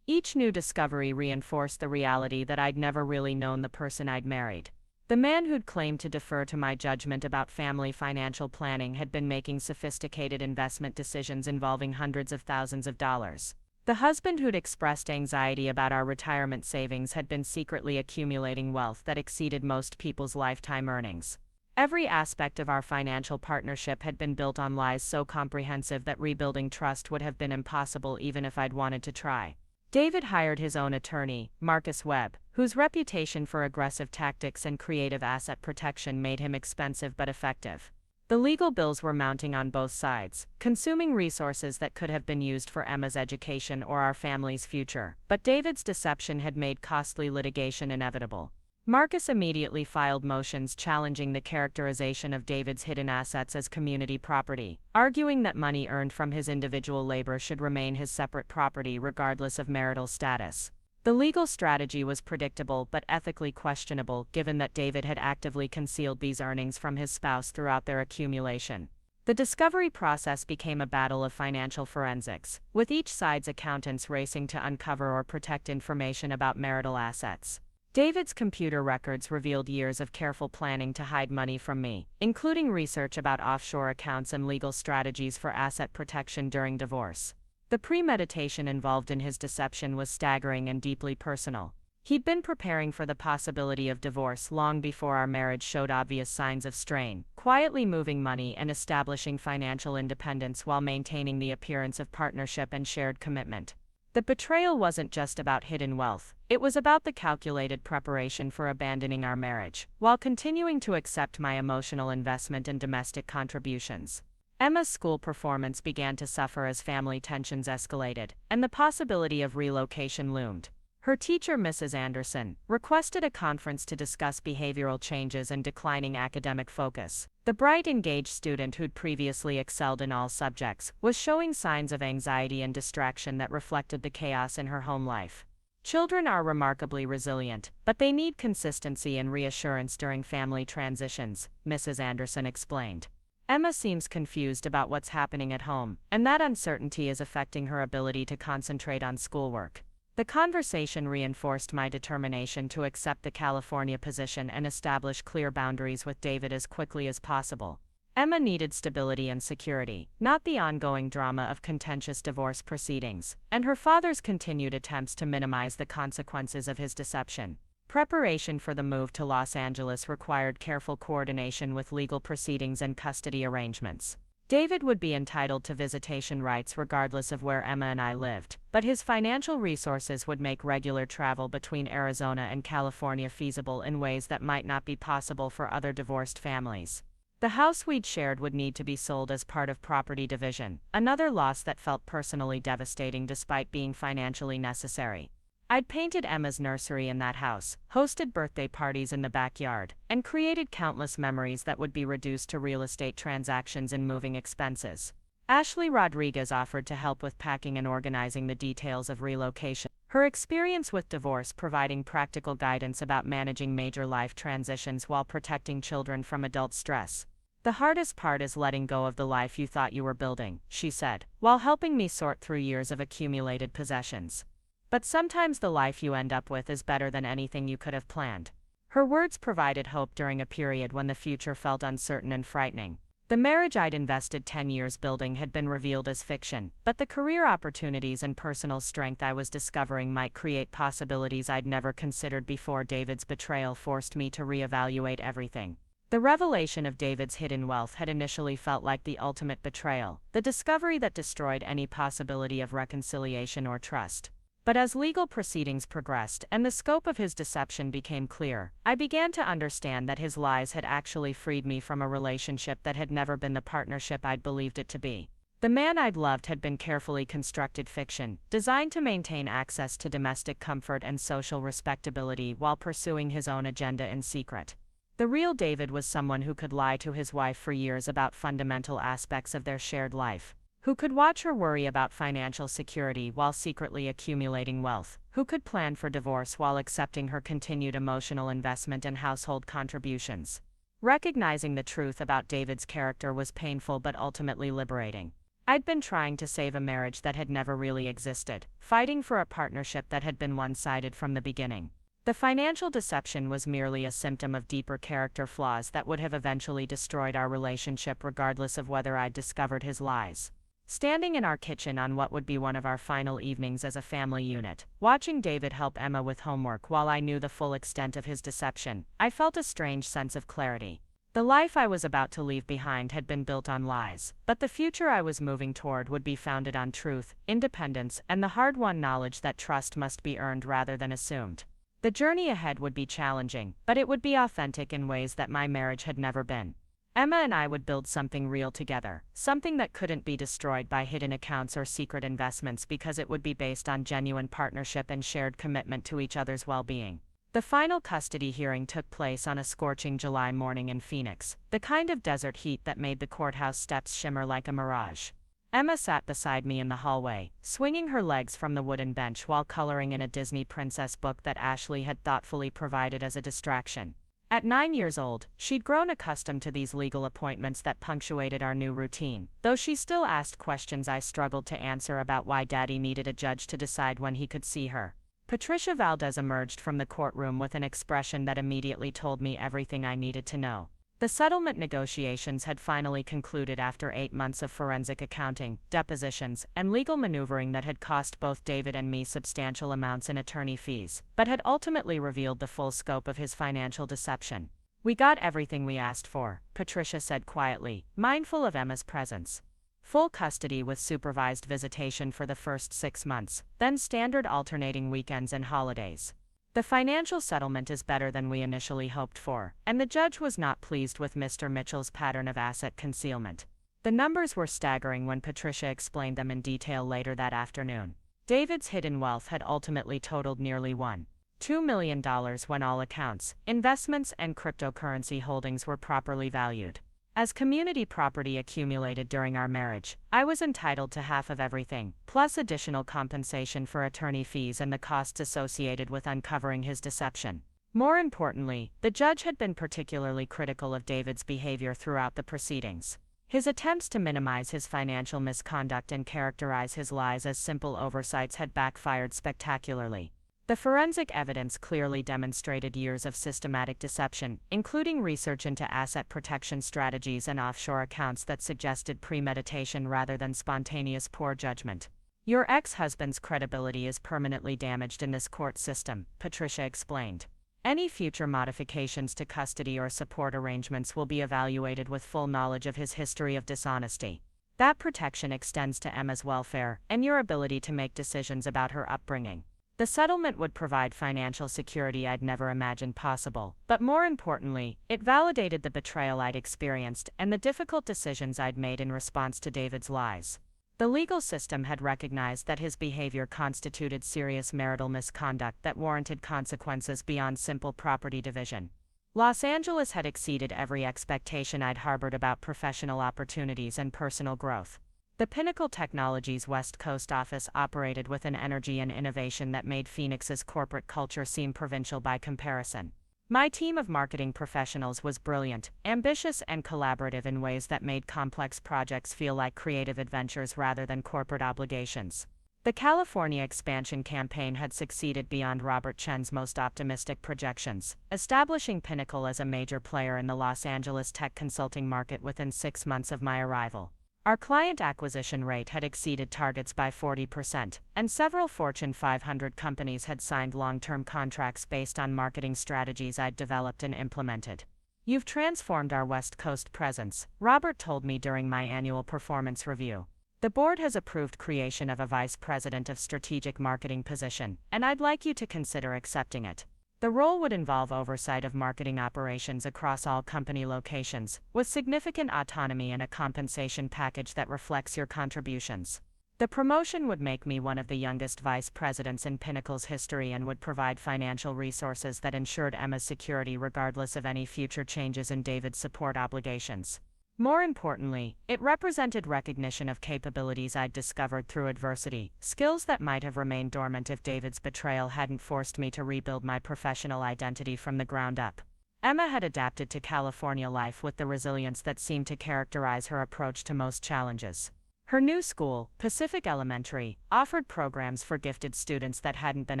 Each new discovery reinforced the reality that I'd never really known the person I'd married. The man who'd claimed to defer to my judgment about family financial planning had been making sophisticated investment decisions involving hundreds of thousands of dollars. The husband who'd expressed anxiety about our retirement savings had been secretly accumulating wealth that exceeded most people's lifetime earnings. Every aspect of our financial partnership had been built on lies so comprehensive that rebuilding trust would have been impossible even if I'd wanted to try. David hired his own attorney, Marcus Webb, whose reputation for aggressive tactics and creative asset protection made him expensive but effective. The legal bills were mounting on both sides, consuming resources that could have been used for Emma's education or our family's future, but David's deception had made costly litigation inevitable. Marcus immediately filed motions challenging the characterization of David's hidden assets as community property, arguing that money earned from his individual labor should remain his separate property regardless of marital status. The legal strategy was predictable but ethically questionable given that David had actively concealed these earnings from his spouse throughout their accumulation. The discovery process became a battle of financial forensics, with each side's accountants racing to uncover or protect information about marital assets. David's computer records revealed years of careful planning to hide money from me, including research about offshore accounts and legal strategies for asset protection during divorce. The premeditation involved in his deception was staggering and deeply personal. He'd been preparing for the possibility of divorce long before our marriage showed obvious signs of strain, quietly moving money and establishing financial independence while maintaining the appearance of partnership and shared commitment. The betrayal wasn't just about hidden wealth, it was about the calculated preparation for abandoning our marriage, while continuing to accept my emotional investment and domestic contributions. Emma's school performance began to suffer as family tensions escalated, and the possibility of relocation loomed. Her teacher, Mrs. Anderson, requested a conference to discuss behavioral changes and declining academic focus. The bright, engaged student who'd previously excelled in all subjects was showing signs of anxiety and distraction that reflected the chaos in her home life. Children are remarkably resilient, but they need consistency and reassurance during family transitions, Mrs. Anderson explained. Emma seems confused about what's happening at home, and that uncertainty is affecting her ability to concentrate on schoolwork. The conversation reinforced my determination to accept the California position and establish clear boundaries with David as quickly as possible. Emma needed stability and security, not the ongoing drama of contentious divorce proceedings, and her father's continued attempts to minimize the consequences of his deception. Preparation for the move to Los Angeles required careful coordination with legal proceedings and custody arrangements. David would be entitled to visitation rights regardless of where Emma and I lived, but his financial resources would make regular travel between Arizona and California feasible in ways that might not be possible for other divorced families. The house we'd shared would need to be sold as part of property division, another loss that felt personally devastating despite being financially necessary. I'd painted Emma's nursery in that house, hosted birthday parties in the backyard, and created countless memories that would be reduced to real estate transactions and moving expenses. Ashley Rodriguez offered to help with packing and organizing the details of relocation, her experience with divorce providing practical guidance about managing major life transitions while protecting children from adult stress. "The hardest part is letting go of the life you thought you were building," she said, while helping me sort through years of accumulated possessions. "But sometimes the life you end up with is better than anything you could have planned." Her words provided hope during a period when the future felt uncertain and frightening. The marriage I'd invested 10 years building had been revealed as fiction, but the career opportunities and personal strength I was discovering might create possibilities I'd never considered before. David's betrayal forced me to reevaluate everything. The revelation of David's hidden wealth had initially felt like the ultimate betrayal, the discovery that destroyed any possibility of reconciliation or trust. But as legal proceedings progressed and the scope of his deception became clear, I began to understand that his lies had actually freed me from a relationship that had never been the partnership I'd believed it to be. The man I'd loved had been carefully constructed fiction, designed to maintain access to domestic comfort and social respectability while pursuing his own agenda in secret. The real David was someone who could lie to his wife for years about fundamental aspects of their shared life, who could watch her worry about financial security while secretly accumulating wealth, who could plan for divorce while accepting her continued emotional investment and household contributions. Recognizing the truth about David's character was painful but ultimately liberating. I'd been trying to save a marriage that had never really existed, fighting for a partnership that had been one-sided from the beginning. The financial deception was merely a symptom of deeper character flaws that would have eventually destroyed our relationship regardless of whether I'd discovered his lies. Standing in our kitchen on what would be one of our final evenings as a family unit, watching David help Emma with homework while I knew the full extent of his deception, I felt a strange sense of clarity. The life I was about to leave behind had been built on lies, but the future I was moving toward would be founded on truth, independence, and the hard-won knowledge that trust must be earned rather than assumed. The journey ahead would be challenging, but it would be authentic in ways that my marriage had never been. Emma and I would build something real together, something that couldn't be destroyed by hidden accounts or secret investments because it would be based on genuine partnership and shared commitment to each other's well-being. The final custody hearing took place on a scorching July morning in Phoenix, the kind of desert heat that made the courthouse steps shimmer like a mirage. Emma sat beside me in the hallway, swinging her legs from the wooden bench while coloring in a Disney princess book that Ashley had thoughtfully provided as a distraction. At 9 years old, she'd grown accustomed to these legal appointments that punctuated our new routine, though she still asked questions I struggled to answer about why Daddy needed a judge to decide when he could see her. Patricia Valdez emerged from the courtroom with an expression that immediately told me everything I needed to know. The settlement negotiations had finally concluded after 8 months of forensic accounting, depositions, and legal maneuvering that had cost both David and me substantial amounts in attorney fees, but had ultimately revealed the full scope of his financial deception. "We got everything we asked for," Patricia said quietly, mindful of Emma's presence. Full custody with supervised visitation for the first 6 months, then standard alternating weekends and holidays. The financial settlement is better than we initially hoped for, and the judge was not pleased with Mr. Mitchell's pattern of asset concealment. The numbers were staggering when Patricia explained them in detail later that afternoon. David's hidden wealth had ultimately totaled nearly $1.2 million when all accounts, investments, and cryptocurrency holdings were properly valued. As community property accumulated during our marriage, I was entitled to half of everything, plus additional compensation for attorney fees and the costs associated with uncovering his deception. More importantly, the judge had been particularly critical of David's behavior throughout the proceedings. His attempts to minimize his financial misconduct and characterize his lies as simple oversights had backfired spectacularly. The forensic evidence clearly demonstrated years of systematic deception, including research into asset protection strategies and offshore accounts that suggested premeditation rather than spontaneous poor judgment. "Your ex-husband's credibility is permanently damaged in this court system," Patricia explained. "Any future modifications to custody or support arrangements will be evaluated with full knowledge of his history of dishonesty. That protection extends to Emma's welfare and your ability to make decisions about her upbringing." The settlement would provide financial security I'd never imagined possible, but more importantly, it validated the betrayal I'd experienced and the difficult decisions I'd made in response to David's lies. The legal system had recognized that his behavior constituted serious marital misconduct that warranted consequences beyond simple property division. Los Angeles had exceeded every expectation I'd harbored about professional opportunities and personal growth. The Pinnacle Technologies West Coast office operated with an energy and innovation that made Phoenix's corporate culture seem provincial by comparison. My team of marketing professionals was brilliant, ambitious, and collaborative in ways that made complex projects feel like creative adventures rather than corporate obligations. The California expansion campaign had succeeded beyond Robert Chen's most optimistic projections, establishing Pinnacle as a major player in the Los Angeles tech consulting market within 6 months of my arrival. Our client acquisition rate had exceeded targets by 40%, and several Fortune 500 companies had signed long-term contracts based on marketing strategies I'd developed and implemented. "You've transformed our West Coast presence," Robert told me during my annual performance review. "The board has approved creation of a vice president of strategic marketing position, and I'd like you to consider accepting it. The role would involve oversight of marketing operations across all company locations, with significant autonomy and a compensation package that reflects your contributions. The promotion would make me one of the youngest vice presidents in Pinnacle's history and would provide financial resources that ensured Emma's security regardless of any future changes in David's support obligations. More importantly, it represented recognition of capabilities I'd discovered through adversity, skills that might have remained dormant if David's betrayal hadn't forced me to rebuild my professional identity from the ground up." Emma had adapted to California life with the resilience that seemed to characterize her approach to most challenges. Her new school, Pacific Elementary, offered programs for gifted students that hadn't been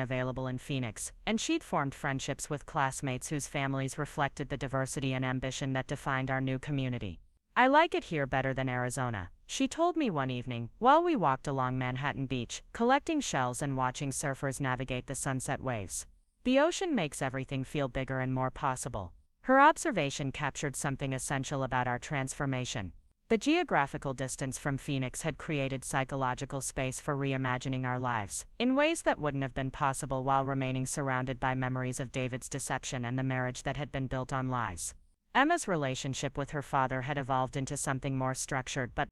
available in Phoenix, and she'd formed friendships with classmates whose families reflected the diversity and ambition that defined our new community. "I like it here better than Arizona," she told me one evening while we walked along Manhattan Beach, collecting shells and watching surfers navigate the sunset waves. "The ocean makes everything feel bigger and more possible." Her observation captured something essential about our transformation. The geographical distance from Phoenix had created psychological space for reimagining our lives, in ways that wouldn't have been possible while remaining surrounded by memories of David's deception and the marriage that had been built on lies. Emma's relationship with her father had evolved into something more structured but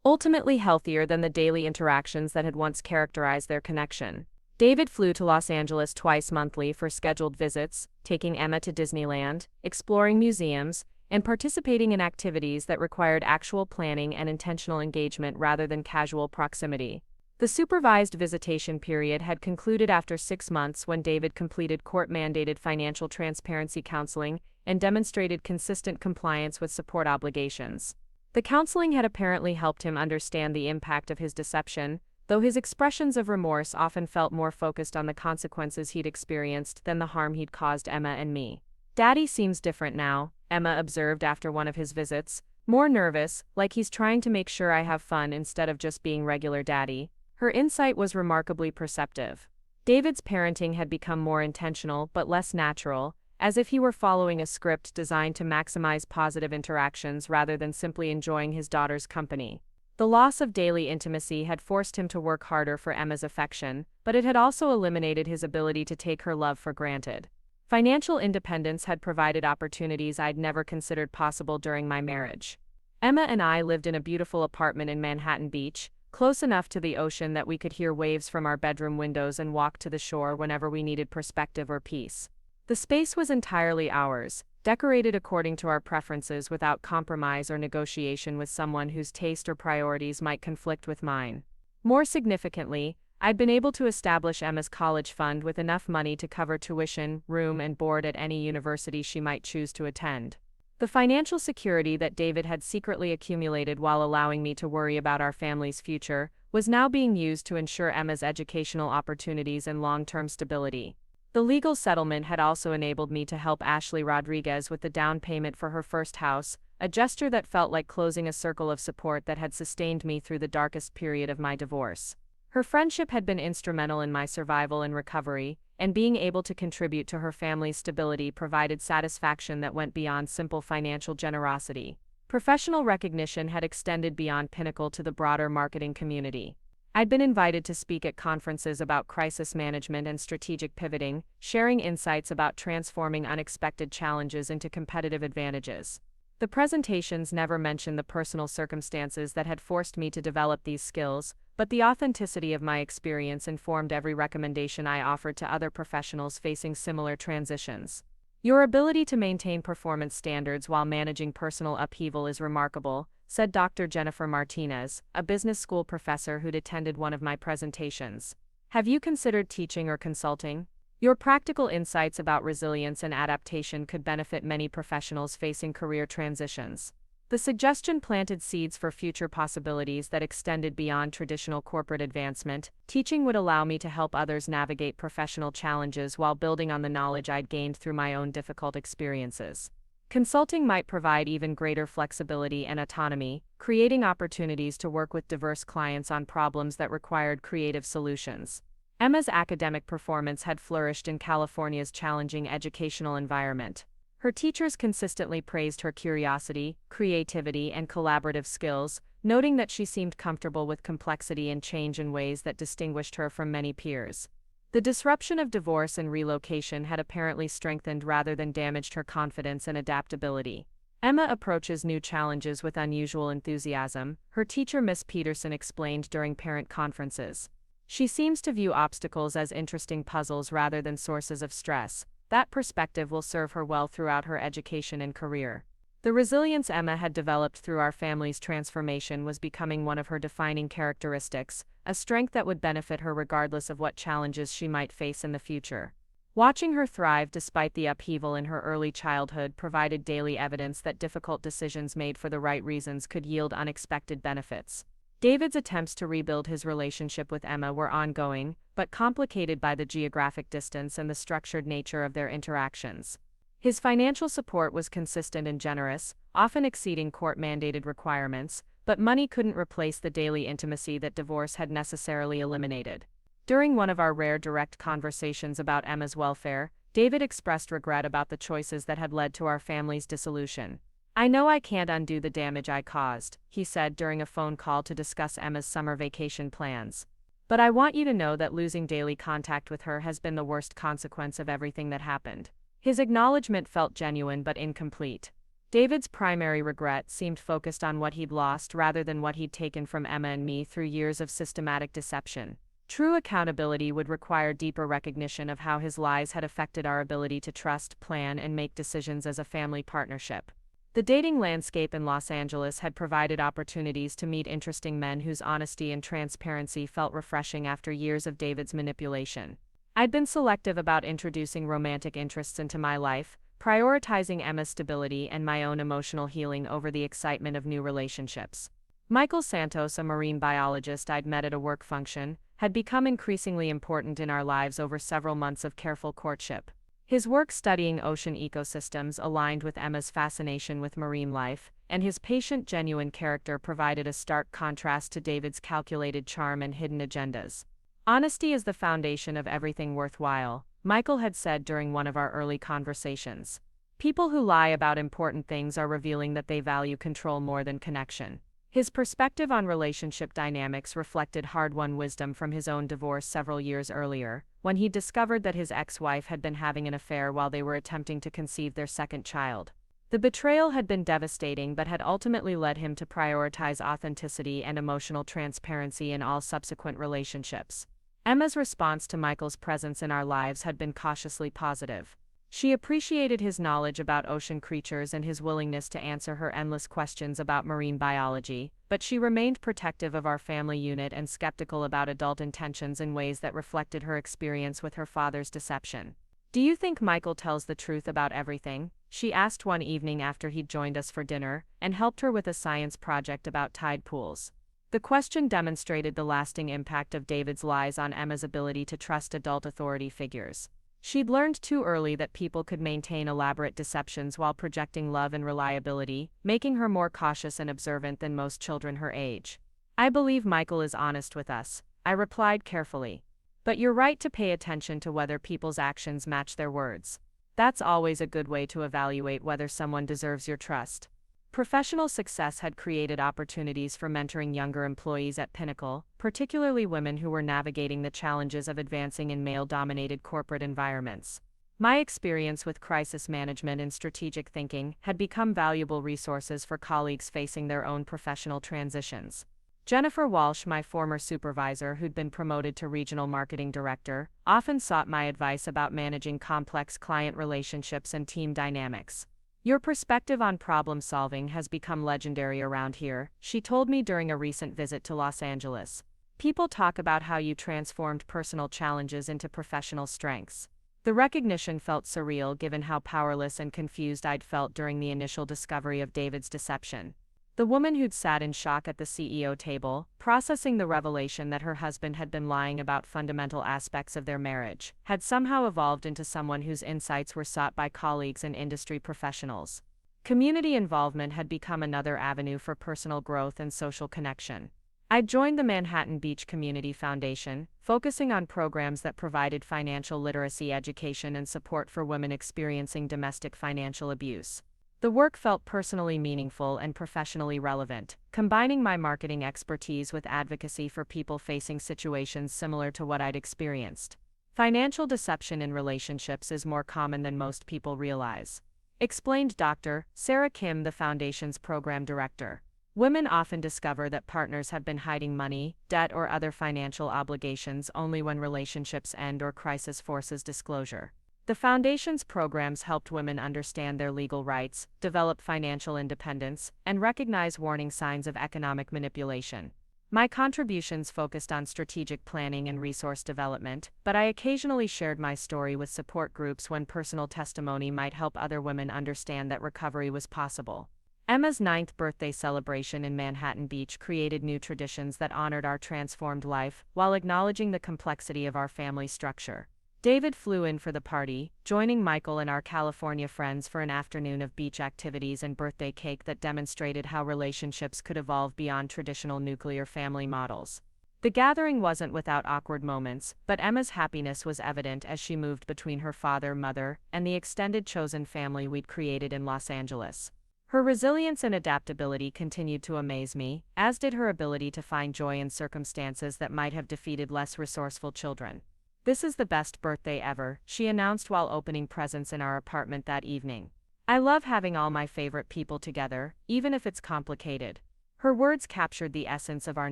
ultimately healthier than the daily interactions that had once characterized their connection. David flew to Los Angeles twice monthly for scheduled visits, taking Emma to Disneyland, exploring museums, and participating in activities that required actual planning and intentional engagement rather than casual proximity. The supervised visitation period had concluded after 6 months when David completed court-mandated financial transparency counseling and demonstrated consistent compliance with support obligations. The counseling had apparently helped him understand the impact of his deception, though his expressions of remorse often felt more focused on the consequences he'd experienced than the harm he'd caused Emma and me. "Daddy seems different now," Emma observed after one of his visits, "more nervous, like he's trying to make sure I have fun instead of just being regular daddy." Her insight was remarkably perceptive. David's parenting had become more intentional but less natural, as if he were following a script designed to maximize positive interactions rather than simply enjoying his daughter's company. The loss of daily intimacy had forced him to work harder for Emma's affection, but it had also eliminated his ability to take her love for granted. Financial independence had provided opportunities I'd never considered possible during my marriage. Emma and I lived in a beautiful apartment in Manhattan Beach, close enough to the ocean that we could hear waves from our bedroom windows and walk to the shore whenever we needed perspective or peace. The space was entirely ours, decorated according to our preferences without compromise or negotiation with someone whose taste or priorities might conflict with mine. More significantly, I'd been able to establish Emma's college fund with enough money to cover tuition, room, and board at any university she might choose to attend. The financial security that David had secretly accumulated while allowing me to worry about our family's future was now being used to ensure Emma's educational opportunities and long-term stability. The legal settlement had also enabled me to help Ashley Rodriguez with the down payment for her first house, a gesture that felt like closing a circle of support that had sustained me through the darkest period of my divorce. Her friendship had been instrumental in my survival and recovery, and being able to contribute to her family's stability provided satisfaction that went beyond simple financial generosity. Professional recognition had extended beyond Pinnacle to the broader marketing community. I'd been invited to speak at conferences about crisis management and strategic pivoting, sharing insights about transforming unexpected challenges into competitive advantages. The presentations never mentioned the personal circumstances that had forced me to develop these skills, but the authenticity of my experience informed every recommendation I offered to other professionals facing similar transitions. "Your ability to maintain performance standards while managing personal upheaval is remarkable," said Dr. Jennifer Martinez, a business school professor who'd attended one of my presentations. "Have you considered teaching or consulting? Your practical insights about resilience and adaptation could benefit many professionals facing career transitions." The suggestion planted seeds for future possibilities that extended beyond traditional corporate advancement. Teaching would allow me to help others navigate professional challenges while building on the knowledge I'd gained through my own difficult experiences. Consulting might provide even greater flexibility and autonomy, creating opportunities to work with diverse clients on problems that required creative solutions. Emma's academic performance had flourished in California's challenging educational environment. Her teachers consistently praised her curiosity, creativity, and collaborative skills, noting that she seemed comfortable with complexity and change in ways that distinguished her from many peers. The disruption of divorce and relocation had apparently strengthened rather than damaged her confidence and adaptability. "Emma approaches new challenges with unusual enthusiasm," her teacher Miss Peterson explained during parent conferences. "She seems to view obstacles as interesting puzzles rather than sources of stress. That perspective will serve her well throughout her education and career." The resilience Emma had developed through our family's transformation was becoming one of her defining characteristics, a strength that would benefit her regardless of what challenges she might face in the future. Watching her thrive despite the upheaval in her early childhood provided daily evidence that difficult decisions made for the right reasons could yield unexpected benefits. David's attempts to rebuild his relationship with Emma were ongoing, but complicated by the geographic distance and the structured nature of their interactions. His financial support was consistent and generous, often exceeding court-mandated requirements, but money couldn't replace the daily intimacy that divorce had necessarily eliminated. During one of our rare direct conversations about Emma's welfare, David expressed regret about the choices that had led to our family's dissolution. "I know I can't undo the damage I caused," he said during a phone call to discuss Emma's summer vacation plans. "But I want you to know that losing daily contact with her has been the worst consequence of everything that happened." His acknowledgement felt genuine but incomplete. David's primary regret seemed focused on what he'd lost rather than what he'd taken from Emma and me through years of systematic deception. True accountability would require deeper recognition of how his lies had affected our ability to trust, plan, and make decisions as a family partnership. The dating landscape in Los Angeles had provided opportunities to meet interesting men whose honesty and transparency felt refreshing after years of David's manipulation. I'd been selective about introducing romantic interests into my life, prioritizing Emma's stability and my own emotional healing over the excitement of new relationships. Michael Santos, a marine biologist I'd met at a work function, had become increasingly important in our lives over several months of careful courtship. His work studying ocean ecosystems aligned with Emma's fascination with marine life, and his patient, genuine character provided a stark contrast to David's calculated charm and hidden agendas. "Honesty is the foundation of everything worthwhile," Michael had said during one of our early conversations. "People who lie about important things are revealing that they value control more than connection." His perspective on relationship dynamics reflected hard-won wisdom from his own divorce several years earlier, when he discovered that his ex-wife had been having an affair while they were attempting to conceive their second child. The betrayal had been devastating but had ultimately led him to prioritize authenticity and emotional transparency in all subsequent relationships. Emma's response to Michael's presence in our lives had been cautiously positive. She appreciated his knowledge about ocean creatures and his willingness to answer her endless questions about marine biology, but she remained protective of our family unit and skeptical about adult intentions in ways that reflected her experience with her father's deception. "Do you think Michael tells the truth about everything?" she asked one evening after he'd joined us for dinner, and helped her with a science project about tide pools. The question demonstrated the lasting impact of David's lies on Emma's ability to trust adult authority figures. She'd learned too early that people could maintain elaborate deceptions while projecting love and reliability, making her more cautious and observant than most children her age. "I believe Michael is honest with us," I replied carefully. "But you're right to pay attention to whether people's actions match their words. That's always a good way to evaluate whether someone deserves your trust." Professional success had created opportunities for mentoring younger employees at Pinnacle, particularly women who were navigating the challenges of advancing in male-dominated corporate environments. My experience with crisis management and strategic thinking had become valuable resources for colleagues facing their own professional transitions. Jennifer Walsh, my former supervisor who'd been promoted to regional marketing director, often sought my advice about managing complex client relationships and team dynamics. "Your perspective on problem solving has become legendary around here," she told me during a recent visit to Los Angeles. "People talk about how you transformed personal challenges into professional strengths." The recognition felt surreal given how powerless and confused I'd felt during the initial discovery of David's deception. The woman who'd sat in shock at the CEO table, processing the revelation that her husband had been lying about fundamental aspects of their marriage, had somehow evolved into someone whose insights were sought by colleagues and industry professionals. Community involvement had become another avenue for personal growth and social connection. I'd joined the Manhattan Beach Community Foundation, focusing on programs that provided financial literacy education and support for women experiencing domestic financial abuse. The work felt personally meaningful and professionally relevant, combining my marketing expertise with advocacy for people facing situations similar to what I'd experienced. "Financial deception in relationships is more common than most people realize," explained Dr. Sarah Kim, the Foundation's program director. "Women often discover that partners have been hiding money, debt, or other financial obligations only when relationships end or crisis forces disclosure." The Foundation's programs helped women understand their legal rights, develop financial independence, and recognize warning signs of economic manipulation. My contributions focused on strategic planning and resource development, but I occasionally shared my story with support groups when personal testimony might help other women understand that recovery was possible. Emma's ninth birthday celebration in Manhattan Beach created new traditions that honored our transformed life while acknowledging the complexity of our family structure. David flew in for the party, joining Michael and our California friends for an afternoon of beach activities and birthday cake that demonstrated how relationships could evolve beyond traditional nuclear family models. The gathering wasn't without awkward moments, but Emma's happiness was evident as she moved between her father, mother, and the extended chosen family we'd created in Los Angeles. Her resilience and adaptability continued to amaze me, as did her ability to find joy in circumstances that might have defeated less resourceful children. "This is the best birthday ever," she announced while opening presents in our apartment that evening. "I love having all my favorite people together, even if it's complicated." Her words captured the essence of our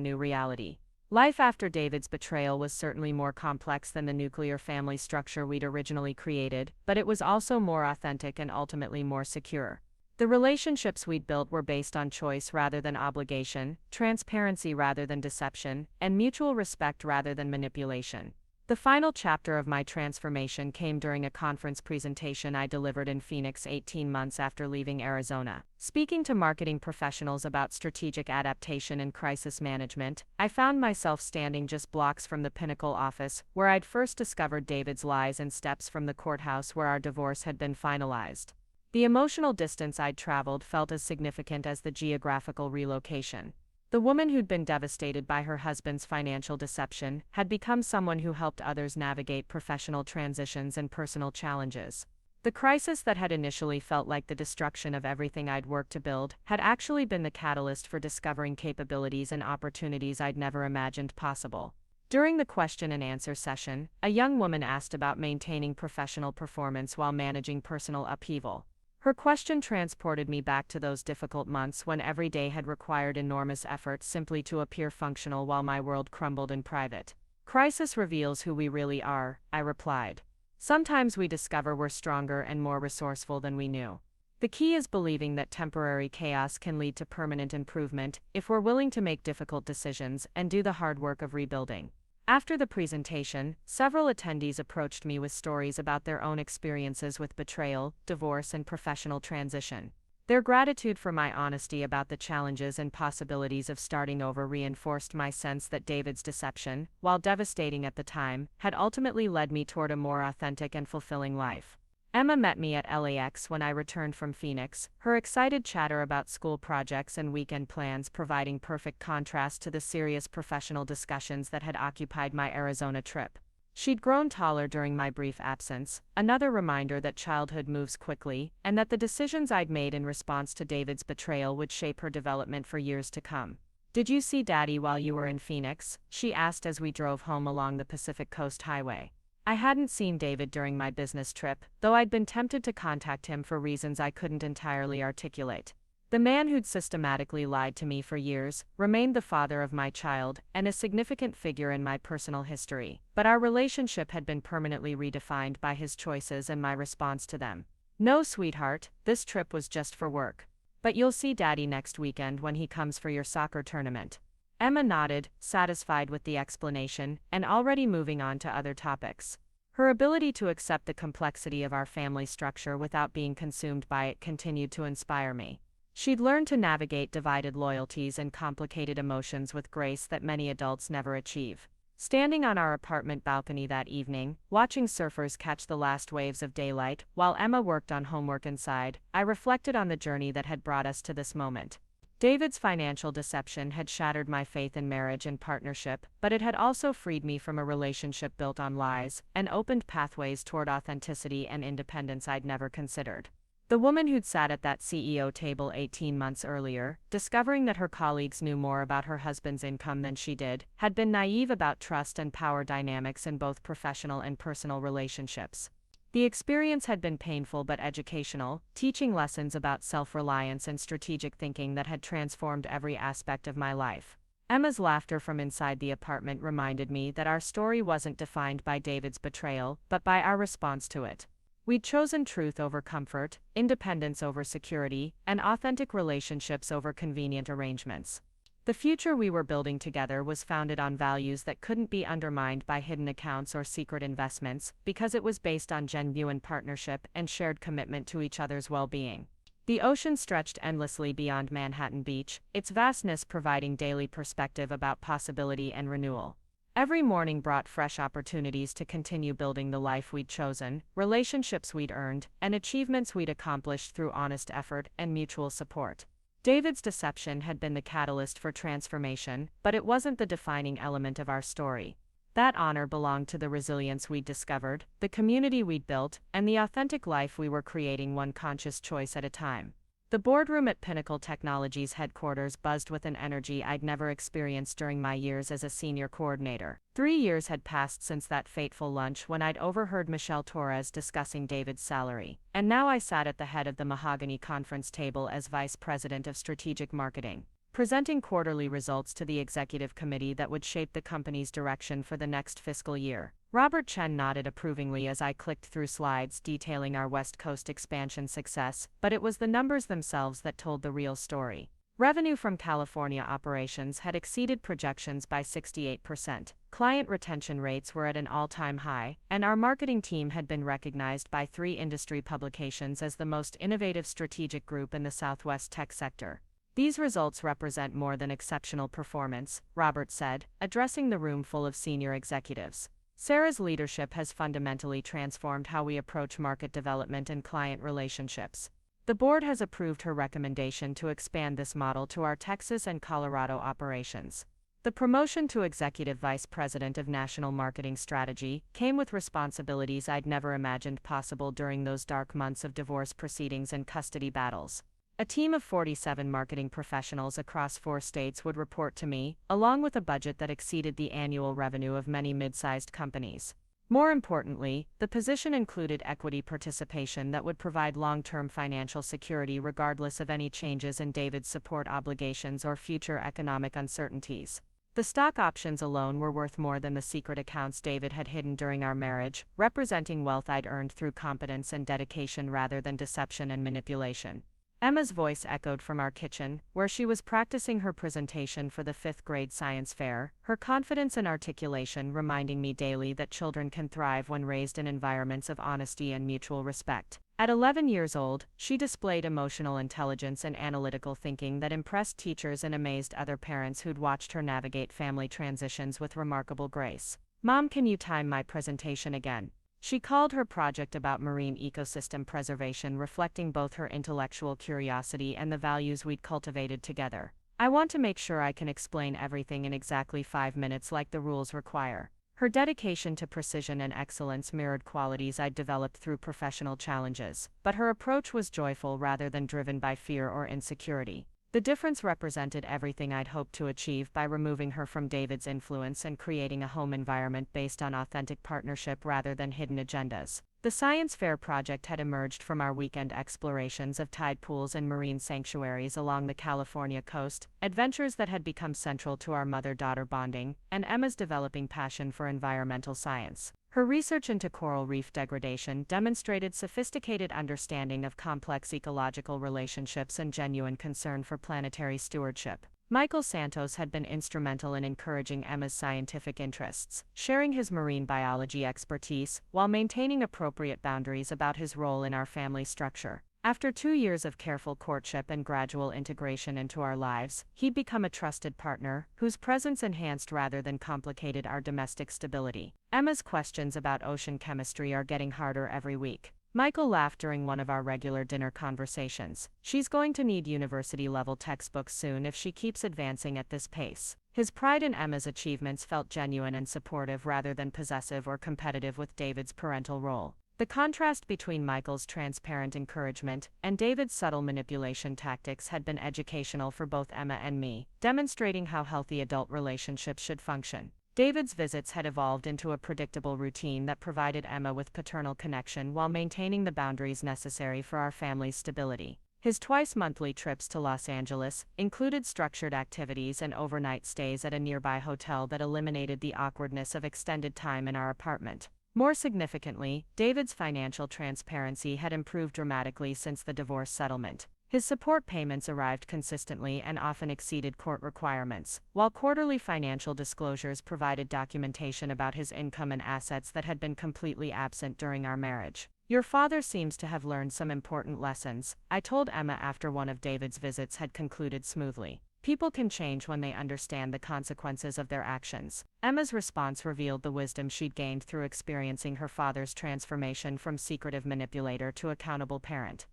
new reality. Life after David's betrayal was certainly more complex than the nuclear family structure we'd originally created, but it was also more authentic and ultimately more secure. The relationships we'd built were based on choice rather than obligation, transparency rather than deception, and mutual respect rather than manipulation. The final chapter of my transformation came during a conference presentation I delivered in Phoenix 18 months after leaving Arizona. Speaking to marketing professionals about strategic adaptation and crisis management, I found myself standing just blocks from the Pinnacle office, where I'd first discovered David's lies, and steps from the courthouse where our divorce had been finalized. The emotional distance I'd traveled felt as significant as the geographical relocation. The woman who'd been devastated by her husband's financial deception had become someone who helped others navigate professional transitions and personal challenges. The crisis that had initially felt like the destruction of everything I'd worked to build had actually been the catalyst for discovering capabilities and opportunities I'd never imagined possible. During the question and answer session, a young woman asked about maintaining professional performance while managing personal upheaval. Her question transported me back to those difficult months when every day had required enormous effort simply to appear functional while my world crumbled in private. "Crisis reveals who we really are," I replied. "Sometimes we discover we're stronger and more resourceful than we knew." The key is believing that temporary chaos can lead to permanent improvement if we're willing to make difficult decisions and do the hard work of rebuilding. After the presentation, several attendees approached me with stories about their own experiences with betrayal, divorce, and professional transition. Their gratitude for my honesty about the challenges and possibilities of starting over reinforced my sense that David's deception, while devastating at the time, had ultimately led me toward a more authentic and fulfilling life. Emma met me at LAX when I returned from Phoenix, her excited chatter about school projects and weekend plans providing perfect contrast to the serious professional discussions that had occupied my Arizona trip. She'd grown taller during my brief absence, another reminder that childhood moves quickly, and that the decisions I'd made in response to David's betrayal would shape her development for years to come. "Did you see Daddy while you were in Phoenix?" she asked as we drove home along the Pacific Coast Highway. I hadn't seen David during my business trip, though I'd been tempted to contact him for reasons I couldn't entirely articulate. The man who'd systematically lied to me for years remained the father of my child and a significant figure in my personal history, but our relationship had been permanently redefined by his choices and my response to them. "No, sweetheart, this trip was just for work. But you'll see Daddy next weekend when he comes for your soccer tournament." Emma nodded, satisfied with the explanation, and already moving on to other topics. Her ability to accept the complexity of our family structure without being consumed by it continued to inspire me. She'd learned to navigate divided loyalties and complicated emotions with grace that many adults never achieve. Standing on our apartment balcony that evening, watching surfers catch the last waves of daylight, while Emma worked on homework inside, I reflected on the journey that had brought us to this moment. David's financial deception had shattered my faith in marriage and partnership, but it had also freed me from a relationship built on lies, and opened pathways toward authenticity and independence I'd never considered. The woman who'd sat at that CEO table 18 months earlier, discovering that her colleagues knew more about her husband's income than she did, had been naive about trust and power dynamics in both professional and personal relationships. The experience had been painful but educational, teaching lessons about self-reliance and strategic thinking that had transformed every aspect of my life. Emma's laughter from inside the apartment reminded me that our story wasn't defined by David's betrayal, but by our response to it. We'd chosen truth over comfort, independence over security, and authentic relationships over convenient arrangements. The future we were building together was founded on values that couldn't be undermined by hidden accounts or secret investments, because it was based on genuine partnership and shared commitment to each other's well-being. The ocean stretched endlessly beyond Manhattan Beach, its vastness providing daily perspective about possibility and renewal. Every morning brought fresh opportunities to continue building the life we'd chosen, relationships we'd earned, and achievements we'd accomplished through honest effort and mutual support. David's deception had been the catalyst for transformation, but it wasn't the defining element of our story. That honor belonged to the resilience we'd discovered, the community we'd built, and the authentic life we were creating one conscious choice at a time. The boardroom at Pinnacle Technologies headquarters buzzed with an energy I'd never experienced during my years as a senior coordinator. 3 years had passed since that fateful lunch when I'd overheard Michelle Torres discussing David's salary, and now I sat at the head of the mahogany conference table as Vice President of Strategic Marketing, presenting quarterly results to the executive committee that would shape the company's direction for the next fiscal year. Robert Chen nodded approvingly as I clicked through slides detailing our West Coast expansion success, but it was the numbers themselves that told the real story. Revenue from California operations had exceeded projections by 68%, client retention rates were at an all-time high, and our marketing team had been recognized by 3 industry publications as the most innovative strategic group in the Southwest tech sector. These results represent more than exceptional performance, Robert said, addressing the room full of senior executives. Sarah's leadership has fundamentally transformed how we approach market development and client relationships. The board has approved her recommendation to expand this model to our Texas and Colorado operations. The promotion to Executive Vice President of National Marketing Strategy came with responsibilities I'd never imagined possible during those dark months of divorce proceedings and custody battles. A team of 47 marketing professionals across 4 states would report to me, along with a budget that exceeded the annual revenue of many mid-sized companies. More importantly, the position included equity participation that would provide long-term financial security regardless of any changes in David's support obligations or future economic uncertainties. The stock options alone were worth more than the secret accounts David had hidden during our marriage, representing wealth I'd earned through competence and dedication rather than deception and manipulation. Emma's voice echoed from our kitchen, where she was practicing her presentation for the 5th grade science fair, her confidence and articulation reminding me daily that children can thrive when raised in environments of honesty and mutual respect. At 11 years old, she displayed emotional intelligence and analytical thinking that impressed teachers and amazed other parents who'd watched her navigate family transitions with remarkable grace. "Mom, can you time my presentation again?" She called her project about marine ecosystem preservation reflecting both her intellectual curiosity and the values we'd cultivated together. "I want to make sure I can explain everything in exactly 5 minutes like the rules require." Her dedication to precision and excellence mirrored qualities I'd developed through professional challenges, but her approach was joyful rather than driven by fear or insecurity. The difference represented everything I'd hoped to achieve by removing her from David's influence and creating a home environment based on authentic partnership rather than hidden agendas. The science fair project had emerged from our weekend explorations of tide pools and marine sanctuaries along the California coast, adventures that had become central to our mother-daughter bonding, and Emma's developing passion for environmental science. Her research into coral reef degradation demonstrated sophisticated understanding of complex ecological relationships and genuine concern for planetary stewardship. Michael Santos had been instrumental in encouraging Emma's scientific interests, sharing his marine biology expertise, while maintaining appropriate boundaries about his role in our family structure. After 2 years of careful courtship and gradual integration into our lives, he'd become a trusted partner, whose presence enhanced rather than complicated our domestic stability. Emma's questions about ocean chemistry are getting harder every week. Michael laughed during one of our regular dinner conversations. "She's going to need university-level textbooks soon if she keeps advancing at this pace." His pride in Emma's achievements felt genuine and supportive rather than possessive or competitive with David's parental role. The contrast between Michael's transparent encouragement and David's subtle manipulation tactics had been educational for both Emma and me, demonstrating how healthy adult relationships should function. David's visits had evolved into a predictable routine that provided Emma with paternal connection while maintaining the boundaries necessary for our family's stability. His twice-monthly trips to Los Angeles included structured activities and overnight stays at a nearby hotel that eliminated the awkwardness of extended time in our apartment. More significantly, David's financial transparency had improved dramatically since the divorce settlement. His support payments arrived consistently and often exceeded court requirements, while quarterly financial disclosures provided documentation about his income and assets that had been completely absent during our marriage. Your father seems to have learned some important lessons, I told Emma after one of David's visits had concluded smoothly. People can change when they understand the consequences of their actions. Emma's response revealed the wisdom she'd gained through experiencing her father's transformation from secretive manipulator to accountable parent.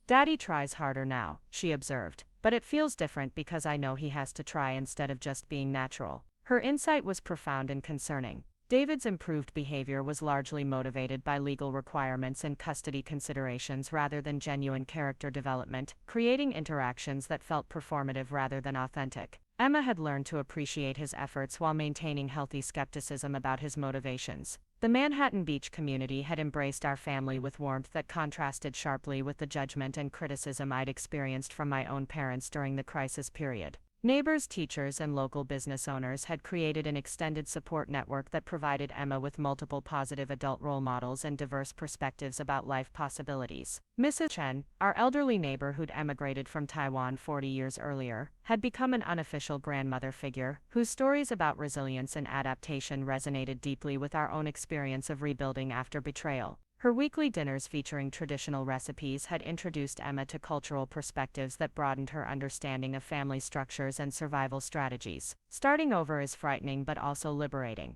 Daddy tries harder now, she observed, but it feels different because I know he has to try instead of just being natural. Her insight was profound and concerning. David's improved behavior was largely motivated by legal requirements and custody considerations rather than genuine character development, creating interactions that felt performative rather than authentic. Emma had learned to appreciate his efforts while maintaining healthy skepticism about his motivations. The Manhattan Beach community had embraced our family with warmth that contrasted sharply with the judgment and criticism I'd experienced from my own parents during the crisis period. Neighbors, teachers, and local business owners had created an extended support network that provided Emma with multiple positive adult role models and diverse perspectives about life possibilities. Mrs. Chen, our elderly neighbor who'd emigrated from Taiwan 40 years earlier, had become an unofficial grandmother figure, whose stories about resilience and adaptation resonated deeply with our own experience of rebuilding after betrayal. Her weekly dinners featuring traditional recipes had introduced Emma to cultural perspectives that broadened her understanding of family structures and survival strategies. Starting over is frightening but also liberating,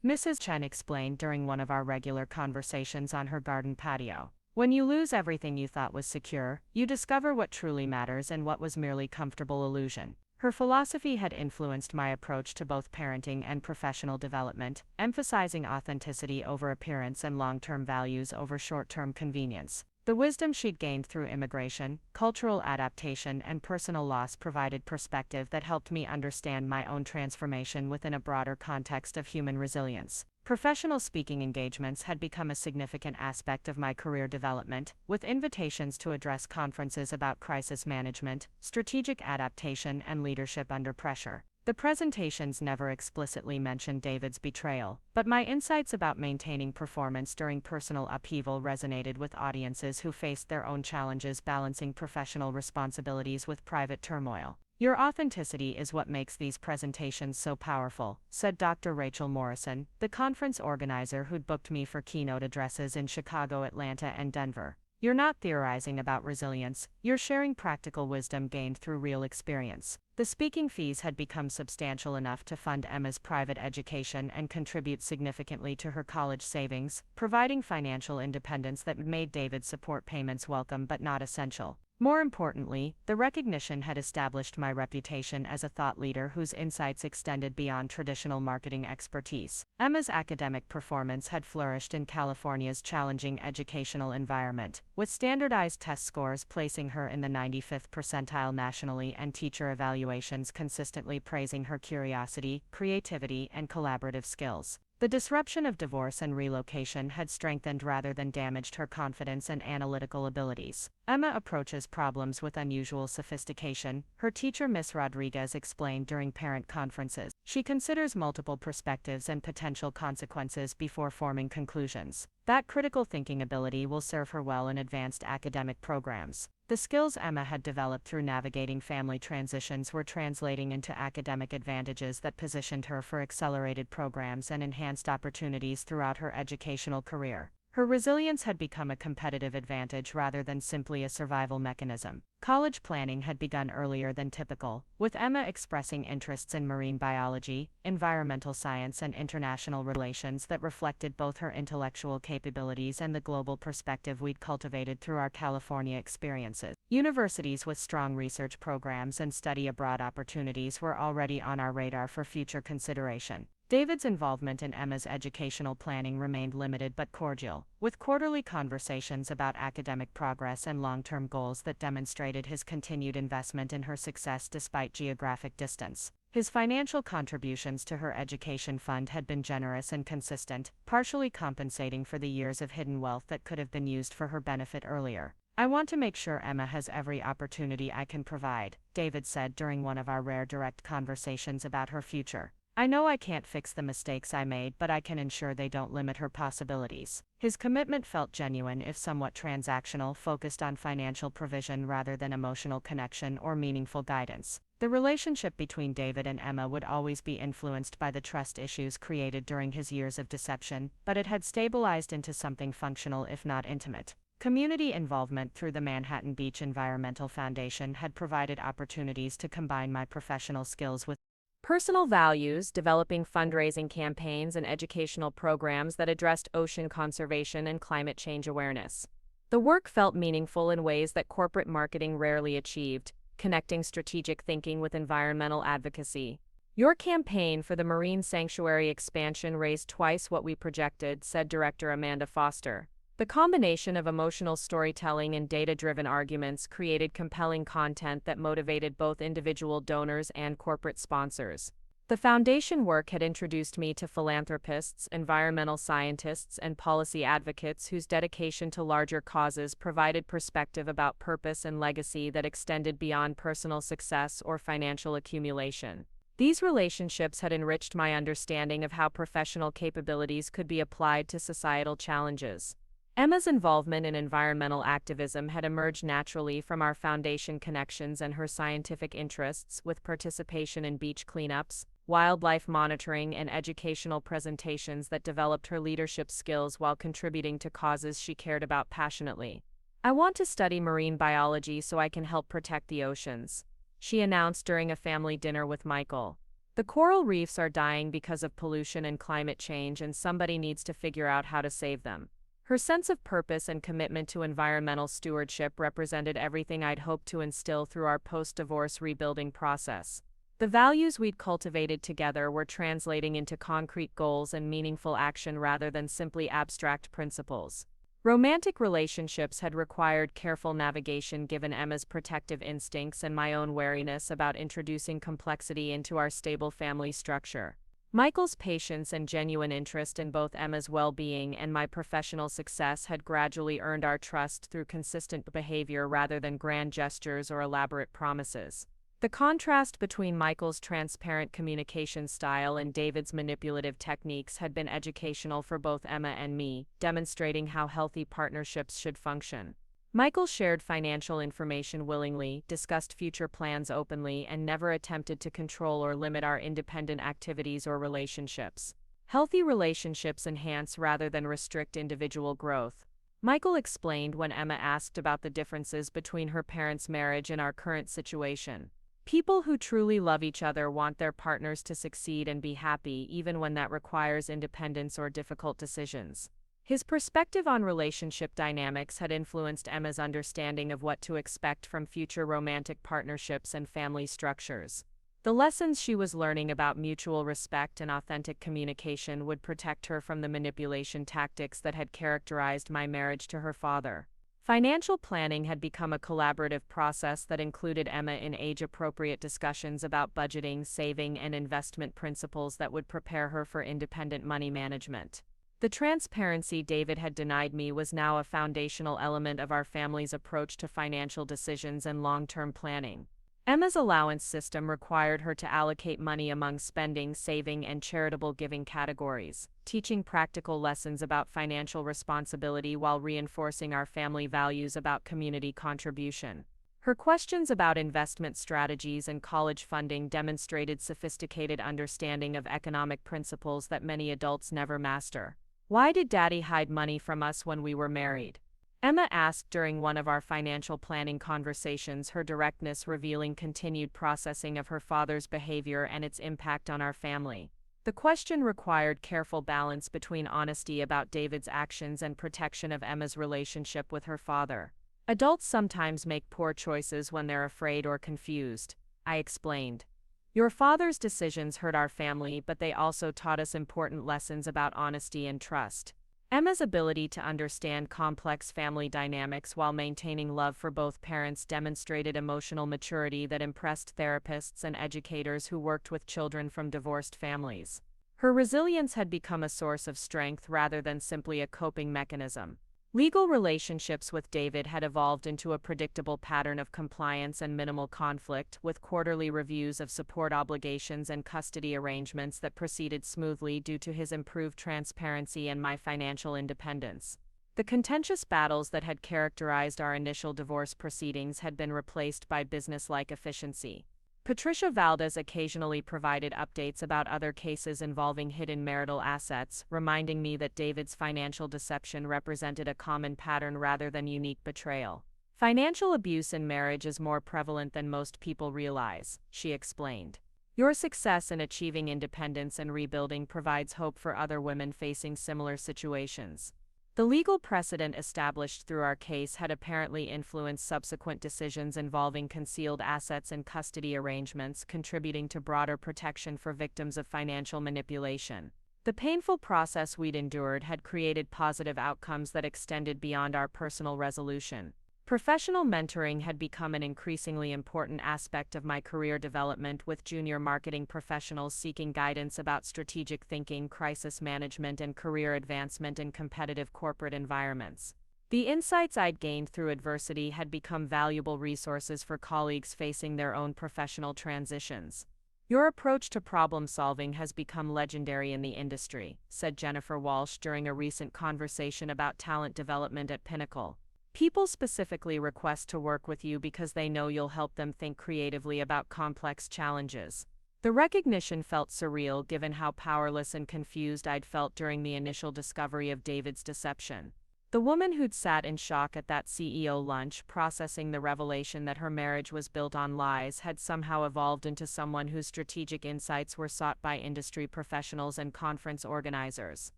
Mrs. Chen explained during one of our regular conversations on her garden patio. When you lose everything you thought was secure, you discover what truly matters and what was merely comfortable illusion. Her philosophy had influenced my approach to both parenting and professional development, emphasizing authenticity over appearance and long-term values over short-term convenience. The wisdom she'd gained through immigration, cultural adaptation, and personal loss provided perspective that helped me understand my own transformation within a broader context of human resilience. Professional speaking engagements had become a significant aspect of my career development, with invitations to address conferences about crisis management, strategic adaptation, and leadership under pressure. The presentations never explicitly mentioned David's betrayal, but my insights about maintaining performance during personal upheaval resonated with audiences who faced their own challenges balancing professional responsibilities with private turmoil. Your authenticity is what makes these presentations so powerful, said Dr. Rachel Morrison, the conference organizer who'd booked me for keynote addresses in Chicago, Atlanta, and Denver. You're not theorizing about resilience, you're sharing practical wisdom gained through real experience. The speaking fees had become substantial enough to fund Emma's private education and contribute significantly to her college savings, providing financial independence that made David's support payments welcome but not essential. More importantly, the recognition had established my reputation as a thought leader whose insights extended beyond traditional marketing expertise. Emma's academic performance had flourished in California's challenging educational environment, with standardized test scores placing her in the 95th percentile nationally and teacher evaluations consistently praising her curiosity, creativity, and collaborative skills. The disruption of divorce and relocation had strengthened rather than damaged her confidence and analytical abilities. Emma approaches problems with unusual sophistication, her teacher Miss Rodriguez explained during parent conferences. She considers multiple perspectives and potential consequences before forming conclusions. That critical thinking ability will serve her well in advanced academic programs. The skills Emma had developed through navigating family transitions were translating into academic advantages that positioned her for accelerated programs and enhanced opportunities throughout her educational career. Her resilience had become a competitive advantage rather than simply a survival mechanism. College planning had begun earlier than typical, with Emma expressing interests in marine biology, environmental science, and international relations that reflected both her intellectual capabilities and the global perspective we'd cultivated through our California experiences. Universities with strong research programs and study abroad opportunities were already on our radar for future consideration. David's involvement in Emma's educational planning remained limited but cordial, with quarterly conversations about academic progress and long-term goals that demonstrated his continued investment in her success despite geographic distance. His financial contributions to her education fund had been generous and consistent, partially compensating for the years of hidden wealth that could have been used for her benefit earlier. I want to make sure Emma has every opportunity I can provide, David said during one of our rare direct conversations about her future. I know I can't fix the mistakes I made, but I can ensure they don't limit her possibilities. His commitment felt genuine, if somewhat transactional, focused on financial provision rather than emotional connection or meaningful guidance. The relationship between David and Emma would always be influenced by the trust issues created during his years of deception, but it had stabilized into something functional, if not intimate. Community involvement through the Manhattan Beach Environmental Foundation had provided opportunities to combine my professional skills with personal values, developing fundraising campaigns and educational programs that addressed ocean conservation and climate change awareness. The work felt meaningful in ways that corporate marketing rarely achieved, connecting strategic thinking with environmental advocacy. Your campaign for the marine sanctuary expansion raised twice what we projected, said Director Amanda Foster. The combination of emotional storytelling and data-driven arguments created compelling content that motivated both individual donors and corporate sponsors. The foundation work had introduced me to philanthropists, environmental scientists, and policy advocates whose dedication to larger causes provided perspective about purpose and legacy that extended beyond personal success or financial accumulation. These relationships had enriched my understanding of how professional capabilities could be applied to societal challenges. Emma's involvement in environmental activism had emerged naturally from our foundation connections and her scientific interests, with participation in beach cleanups, wildlife monitoring, and educational presentations that developed her leadership skills while contributing to causes she cared about passionately. "I want to study marine biology so I can help protect the oceans," she announced during a family dinner with Michael. "The coral reefs are dying because of pollution and climate change, and somebody needs to figure out how to save them." Her sense of purpose and commitment to environmental stewardship represented everything I'd hoped to instill through our post-divorce rebuilding process. The values we'd cultivated together were translating into concrete goals and meaningful action rather than simply abstract principles. Romantic relationships had required careful navigation given Emma's protective instincts and my own wariness about introducing complexity into our stable family structure. Michael's patience and genuine interest in both Emma's well-being and my professional success had gradually earned our trust through consistent behavior rather than grand gestures or elaborate promises. The contrast between Michael's transparent communication style and David's manipulative techniques had been educational for both Emma and me, demonstrating how healthy partnerships should function. Michael shared financial information willingly, discussed future plans openly, and never attempted to control or limit our independent activities or relationships. Healthy relationships enhance rather than restrict individual growth. Michael explained when Emma asked about the differences between her parents' marriage and our current situation. "People who truly love each other want their partners to succeed and be happy, even when that requires independence or difficult decisions." His perspective on relationship dynamics had influenced Emma's understanding of what to expect from future romantic partnerships and family structures. The lessons she was learning about mutual respect and authentic communication would protect her from the manipulation tactics that had characterized my marriage to her father. Financial planning had become a collaborative process that included Emma in age-appropriate discussions about budgeting, saving, and investment principles that would prepare her for independent money management. The transparency David had denied me was now a foundational element of our family's approach to financial decisions and long-term planning. Emma's allowance system required her to allocate money among spending, saving, and charitable giving categories, teaching practical lessons about financial responsibility while reinforcing our family values about community contribution. Her questions about investment strategies and college funding demonstrated sophisticated understanding of economic principles that many adults never master. "Why did Daddy hide money from us when we were married?" Emma asked during one of our financial planning conversations, her directness revealing continued processing of her father's behavior and its impact on our family. The question required careful balance between honesty about David's actions and protection of Emma's relationship with her father. "Adults sometimes make poor choices when they're afraid or confused," I explained. "Your father's decisions hurt our family, but they also taught us important lessons about honesty and trust." Emma's ability to understand complex family dynamics while maintaining love for both parents demonstrated emotional maturity that impressed therapists and educators who worked with children from divorced families. Her resilience had become a source of strength rather than simply a coping mechanism. Legal relationships with David had evolved into a predictable pattern of compliance and minimal conflict, with quarterly reviews of support obligations and custody arrangements that proceeded smoothly due to his improved transparency and my financial independence. The contentious battles that had characterized our initial divorce proceedings had been replaced by business-like efficiency. Patricia Valdez occasionally provided updates about other cases involving hidden marital assets, reminding me that David's financial deception represented a common pattern rather than unique betrayal. Financial abuse in marriage is more prevalent than most people realize, she explained. Your success in achieving independence and rebuilding provides hope for other women facing similar situations. The legal precedent established through our case had apparently influenced subsequent decisions involving concealed assets and custody arrangements, contributing to broader protection for victims of financial manipulation. The painful process we'd endured had created positive outcomes that extended beyond our personal resolution. Professional mentoring had become an increasingly important aspect of my career development, with junior marketing professionals seeking guidance about strategic thinking, crisis management, and career advancement in competitive corporate environments. The insights I'd gained through adversity had become valuable resources for colleagues facing their own professional transitions. Your approach to problem solving has become legendary in the industry, said Jennifer Walsh during a recent conversation about talent development at Pinnacle. People specifically request to work with you because they know you'll help them think creatively about complex challenges. The recognition felt surreal given how powerless and confused I'd felt during the initial discovery of David's deception. The woman who'd sat in shock at that CEO lunch, processing the revelation that her marriage was built on lies, had somehow evolved into someone whose strategic insights were sought by industry professionals and conference organizers.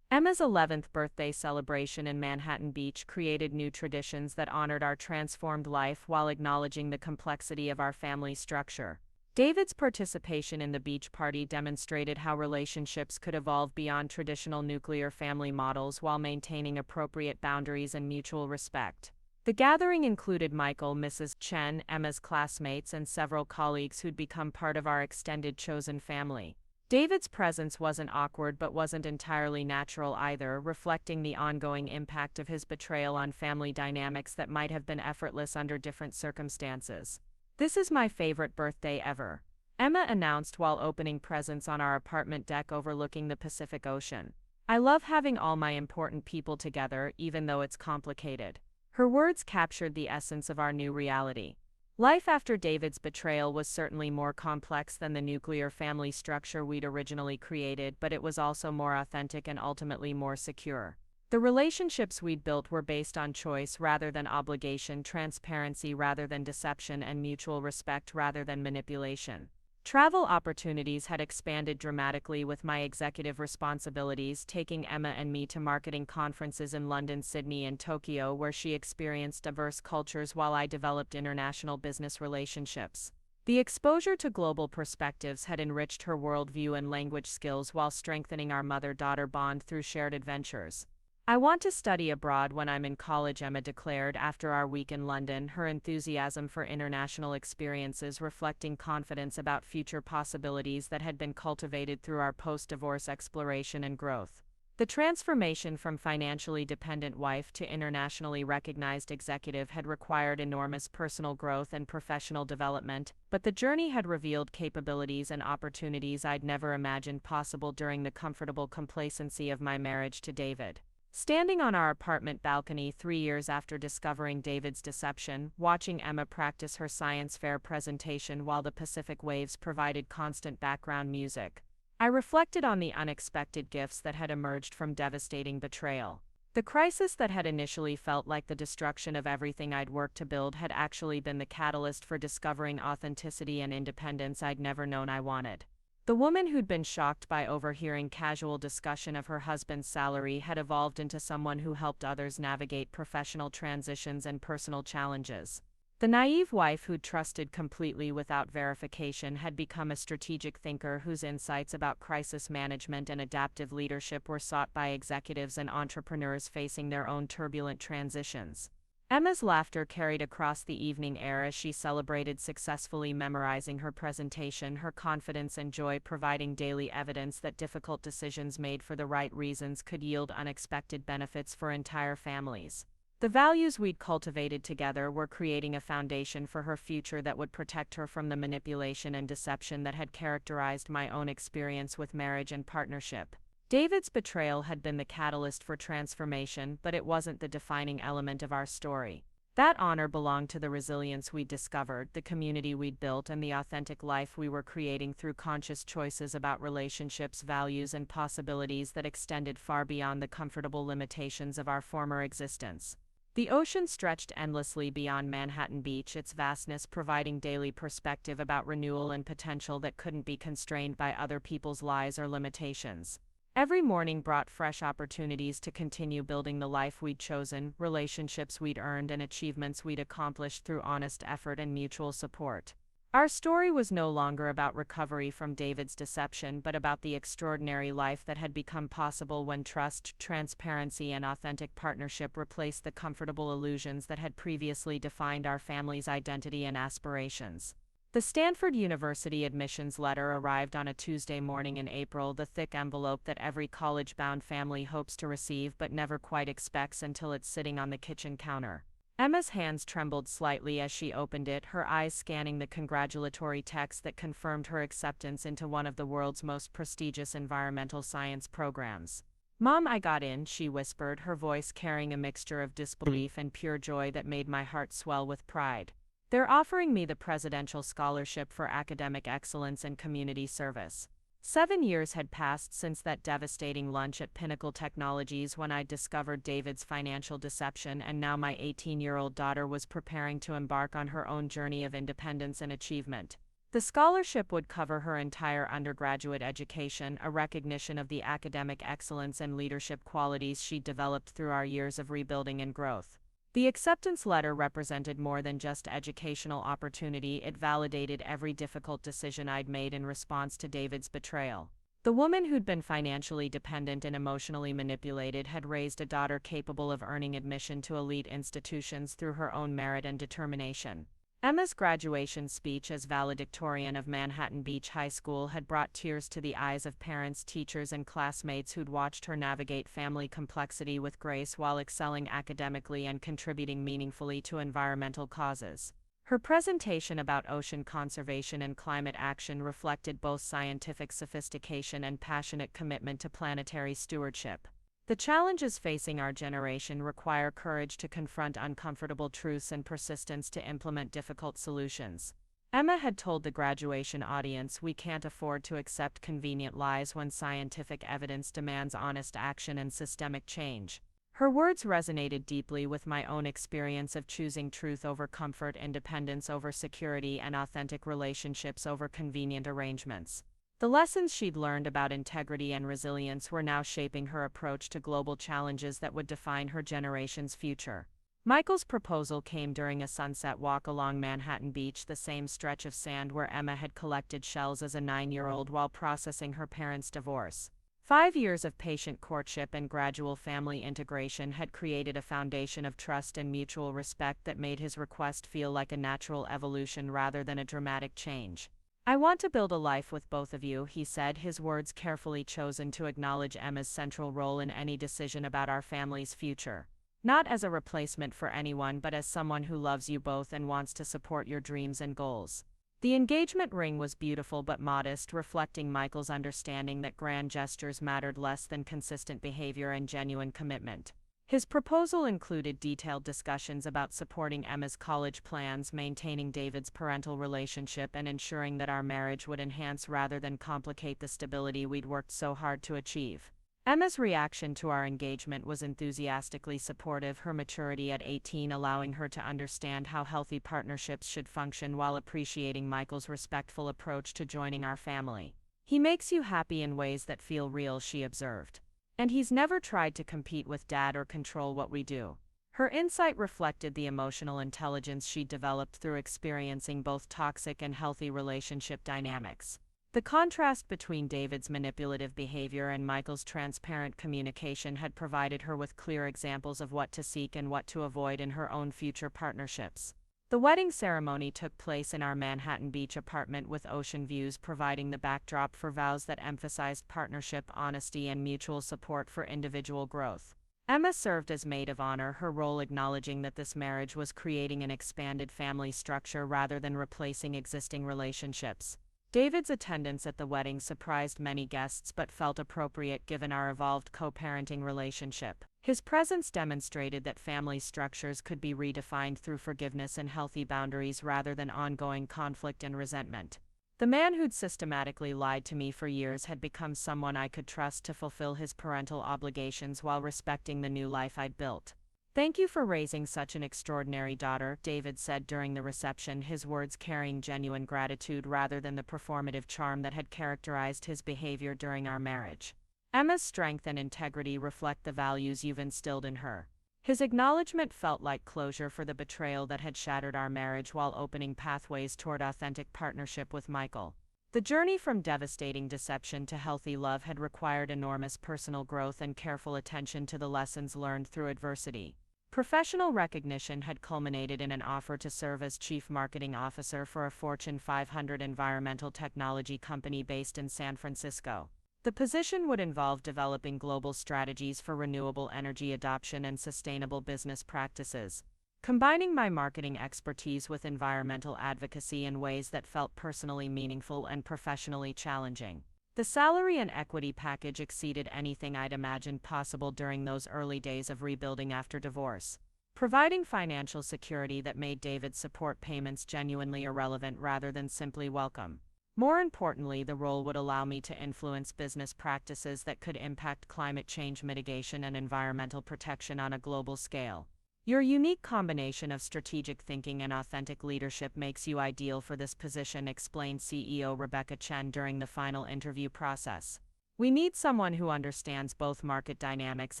Emma's 11th birthday celebration in Manhattan Beach created new traditions that honored our transformed life while acknowledging the complexity of our family structure. David's participation in the beach party demonstrated how relationships could evolve beyond traditional nuclear family models while maintaining appropriate boundaries and mutual respect. The gathering included Michael, Mrs. Chen, Emma's classmates, and several colleagues who'd become part of our extended chosen family. David's presence wasn't awkward but wasn't entirely natural either, reflecting the ongoing impact of his betrayal on family dynamics that might have been effortless under different circumstances. "This is my favorite birthday ever," Emma announced while opening presents on our apartment deck overlooking the Pacific Ocean. "I love having all my important people together, even though it's complicated." Her words captured the essence of our new reality. Life after David's betrayal was certainly more complex than the nuclear family structure we'd originally created, but it was also more authentic and ultimately more secure. The relationships we'd built were based on choice rather than obligation, transparency rather than deception, and mutual respect rather than manipulation. Travel opportunities had expanded dramatically, with my executive responsibilities taking Emma and me to marketing conferences in London, Sydney, and Tokyo, where she experienced diverse cultures while I developed international business relationships. The exposure to global perspectives had enriched her worldview and language skills while strengthening our mother-daughter bond through shared adventures. "I want to study abroad when I'm in college," Emma declared after our week in London, her enthusiasm for international experiences reflecting confidence about future possibilities that had been cultivated through our post-divorce exploration and growth. The transformation from financially dependent wife to internationally recognized executive had required enormous personal growth and professional development, but the journey had revealed capabilities and opportunities I'd never imagined possible during the comfortable complacency of my marriage to David. Standing on our apartment balcony 3 years after discovering David's deception, watching Emma practice her science fair presentation while the Pacific waves provided constant background music, I reflected on the unexpected gifts that had emerged from devastating betrayal. The crisis that had initially felt like the destruction of everything I'd worked to build had actually been the catalyst for discovering authenticity and independence I'd never known I wanted. The woman who'd been shocked by overhearing casual discussion of her husband's salary had evolved into someone who helped others navigate professional transitions and personal challenges. The naive wife who'd trusted completely without verification had become a strategic thinker whose insights about crisis management and adaptive leadership were sought by executives and entrepreneurs facing their own turbulent transitions. Emma's laughter carried across the evening air as she celebrated successfully memorizing her presentation, her confidence and joy providing daily evidence that difficult decisions made for the right reasons could yield unexpected benefits for entire families. The values we'd cultivated together were creating a foundation for her future that would protect her from the manipulation and deception that had characterized my own experience with marriage and partnership. David's betrayal had been the catalyst for transformation, but it wasn't the defining element of our story. That honor belonged to the resilience we'd discovered, the community we'd built, and the authentic life we were creating through conscious choices about relationships, values, and possibilities that extended far beyond the comfortable limitations of our former existence. The ocean stretched endlessly beyond Manhattan Beach, its vastness providing daily perspective about renewal and potential that couldn't be constrained by other people's lies or limitations. Every morning brought fresh opportunities to continue building the life we'd chosen, relationships we'd earned, and achievements we'd accomplished through honest effort and mutual support. Our story was no longer about recovery from David's deception, but about the extraordinary life that had become possible when trust, transparency, and authentic partnership replaced the comfortable illusions that had previously defined our family's identity and aspirations. The Stanford University admissions letter arrived on a Tuesday morning in April, the thick envelope that every college-bound family hopes to receive but never quite expects until it's sitting on the kitchen counter. Emma's hands trembled slightly as she opened it, her eyes scanning the congratulatory text that confirmed her acceptance into one of the world's most prestigious environmental science programs. "Mom, I got in," she whispered, her voice carrying a mixture of disbelief and pure joy that made my heart swell with pride. "They're offering me the Presidential Scholarship for Academic Excellence and Community Service." 7 years had passed since that devastating lunch at Pinnacle Technologies when I discovered David's financial deception, and now my 18-year-old daughter was preparing to embark on her own journey of independence and achievement. The scholarship would cover her entire undergraduate education, a recognition of the academic excellence and leadership qualities she'd developed through our years of rebuilding and growth. The acceptance letter represented more than just educational opportunity, it validated every difficult decision I'd made in response to David's betrayal. The woman who'd been financially dependent and emotionally manipulated had raised a daughter capable of earning admission to elite institutions through her own merit and determination. Emma's graduation speech as valedictorian of Manhattan Beach High School had brought tears to the eyes of parents, teachers, and classmates who'd watched her navigate family complexity with grace while excelling academically and contributing meaningfully to environmental causes. Her presentation about ocean conservation and climate action reflected both scientific sophistication and passionate commitment to planetary stewardship. The challenges facing our generation require courage to confront uncomfortable truths and persistence to implement difficult solutions. Emma had told the graduation audience, "We can't afford to accept convenient lies when scientific evidence demands honest action and systemic change." Her words resonated deeply with my own experience of choosing truth over comfort, independence over security, and authentic relationships over convenient arrangements. The lessons she'd learned about integrity and resilience were now shaping her approach to global challenges that would define her generation's future. Michael's proposal came during a sunset walk along Manhattan Beach, the same stretch of sand where Emma had collected shells as a 9-year-old while processing her parents' divorce. 5 years of patient courtship and gradual family integration had created a foundation of trust and mutual respect that made his request feel like a natural evolution rather than a dramatic change. "I want to build a life with both of you," he said, his words carefully chosen to acknowledge Emma's central role in any decision about our family's future. "Not as a replacement for anyone, but as someone who loves you both and wants to support your dreams and goals." The engagement ring was beautiful but modest, reflecting Michael's understanding that grand gestures mattered less than consistent behavior and genuine commitment. His proposal included detailed discussions about supporting Emma's college plans, maintaining David's parental relationship, and ensuring that our marriage would enhance rather than complicate the stability we'd worked so hard to achieve. Emma's reaction to our engagement was enthusiastically supportive, her maturity at 18 allowing her to understand how healthy partnerships should function while appreciating Michael's respectful approach to joining our family. "He makes you happy in ways that feel real," she observed. "And he's never tried to compete with Dad or control what we do." Her insight reflected the emotional intelligence she developed through experiencing both toxic and healthy relationship dynamics. The contrast between David's manipulative behavior and Michael's transparent communication had provided her with clear examples of what to seek and what to avoid in her own future partnerships. The wedding ceremony took place in our Manhattan Beach apartment with ocean views providing the backdrop for vows that emphasized partnership, honesty, and mutual support for individual growth. Emma served as maid of honor, her role acknowledging that this marriage was creating an expanded family structure rather than replacing existing relationships. David's attendance at the wedding surprised many guests but felt appropriate given our evolved co-parenting relationship. His presence demonstrated that family structures could be redefined through forgiveness and healthy boundaries rather than ongoing conflict and resentment. The man who'd systematically lied to me for years had become someone I could trust to fulfill his parental obligations while respecting the new life I'd built. "Thank you for raising such an extraordinary daughter," David said during the reception, his words carrying genuine gratitude rather than the performative charm that had characterized his behavior during our marriage. "Emma's strength and integrity reflect the values you've instilled in her." His acknowledgement felt like closure for the betrayal that had shattered our marriage while opening pathways toward authentic partnership with Michael. The journey from devastating deception to healthy love had required enormous personal growth and careful attention to the lessons learned through adversity. Professional recognition had culminated in an offer to serve as Chief Marketing Officer for a Fortune 500 environmental technology company based in San Francisco. The position would involve developing global strategies for renewable energy adoption and sustainable business practices, combining my marketing expertise with environmental advocacy in ways that felt personally meaningful and professionally challenging. The salary and equity package exceeded anything I'd imagined possible during those early days of rebuilding after divorce, providing financial security that made David's support payments genuinely irrelevant rather than simply welcome. More importantly, the role would allow me to influence business practices that could impact climate change mitigation and environmental protection on a global scale. "Your unique combination of strategic thinking and authentic leadership makes you ideal for this position," explained CEO Robert Chen during the final interview process. "We need someone who understands both market dynamics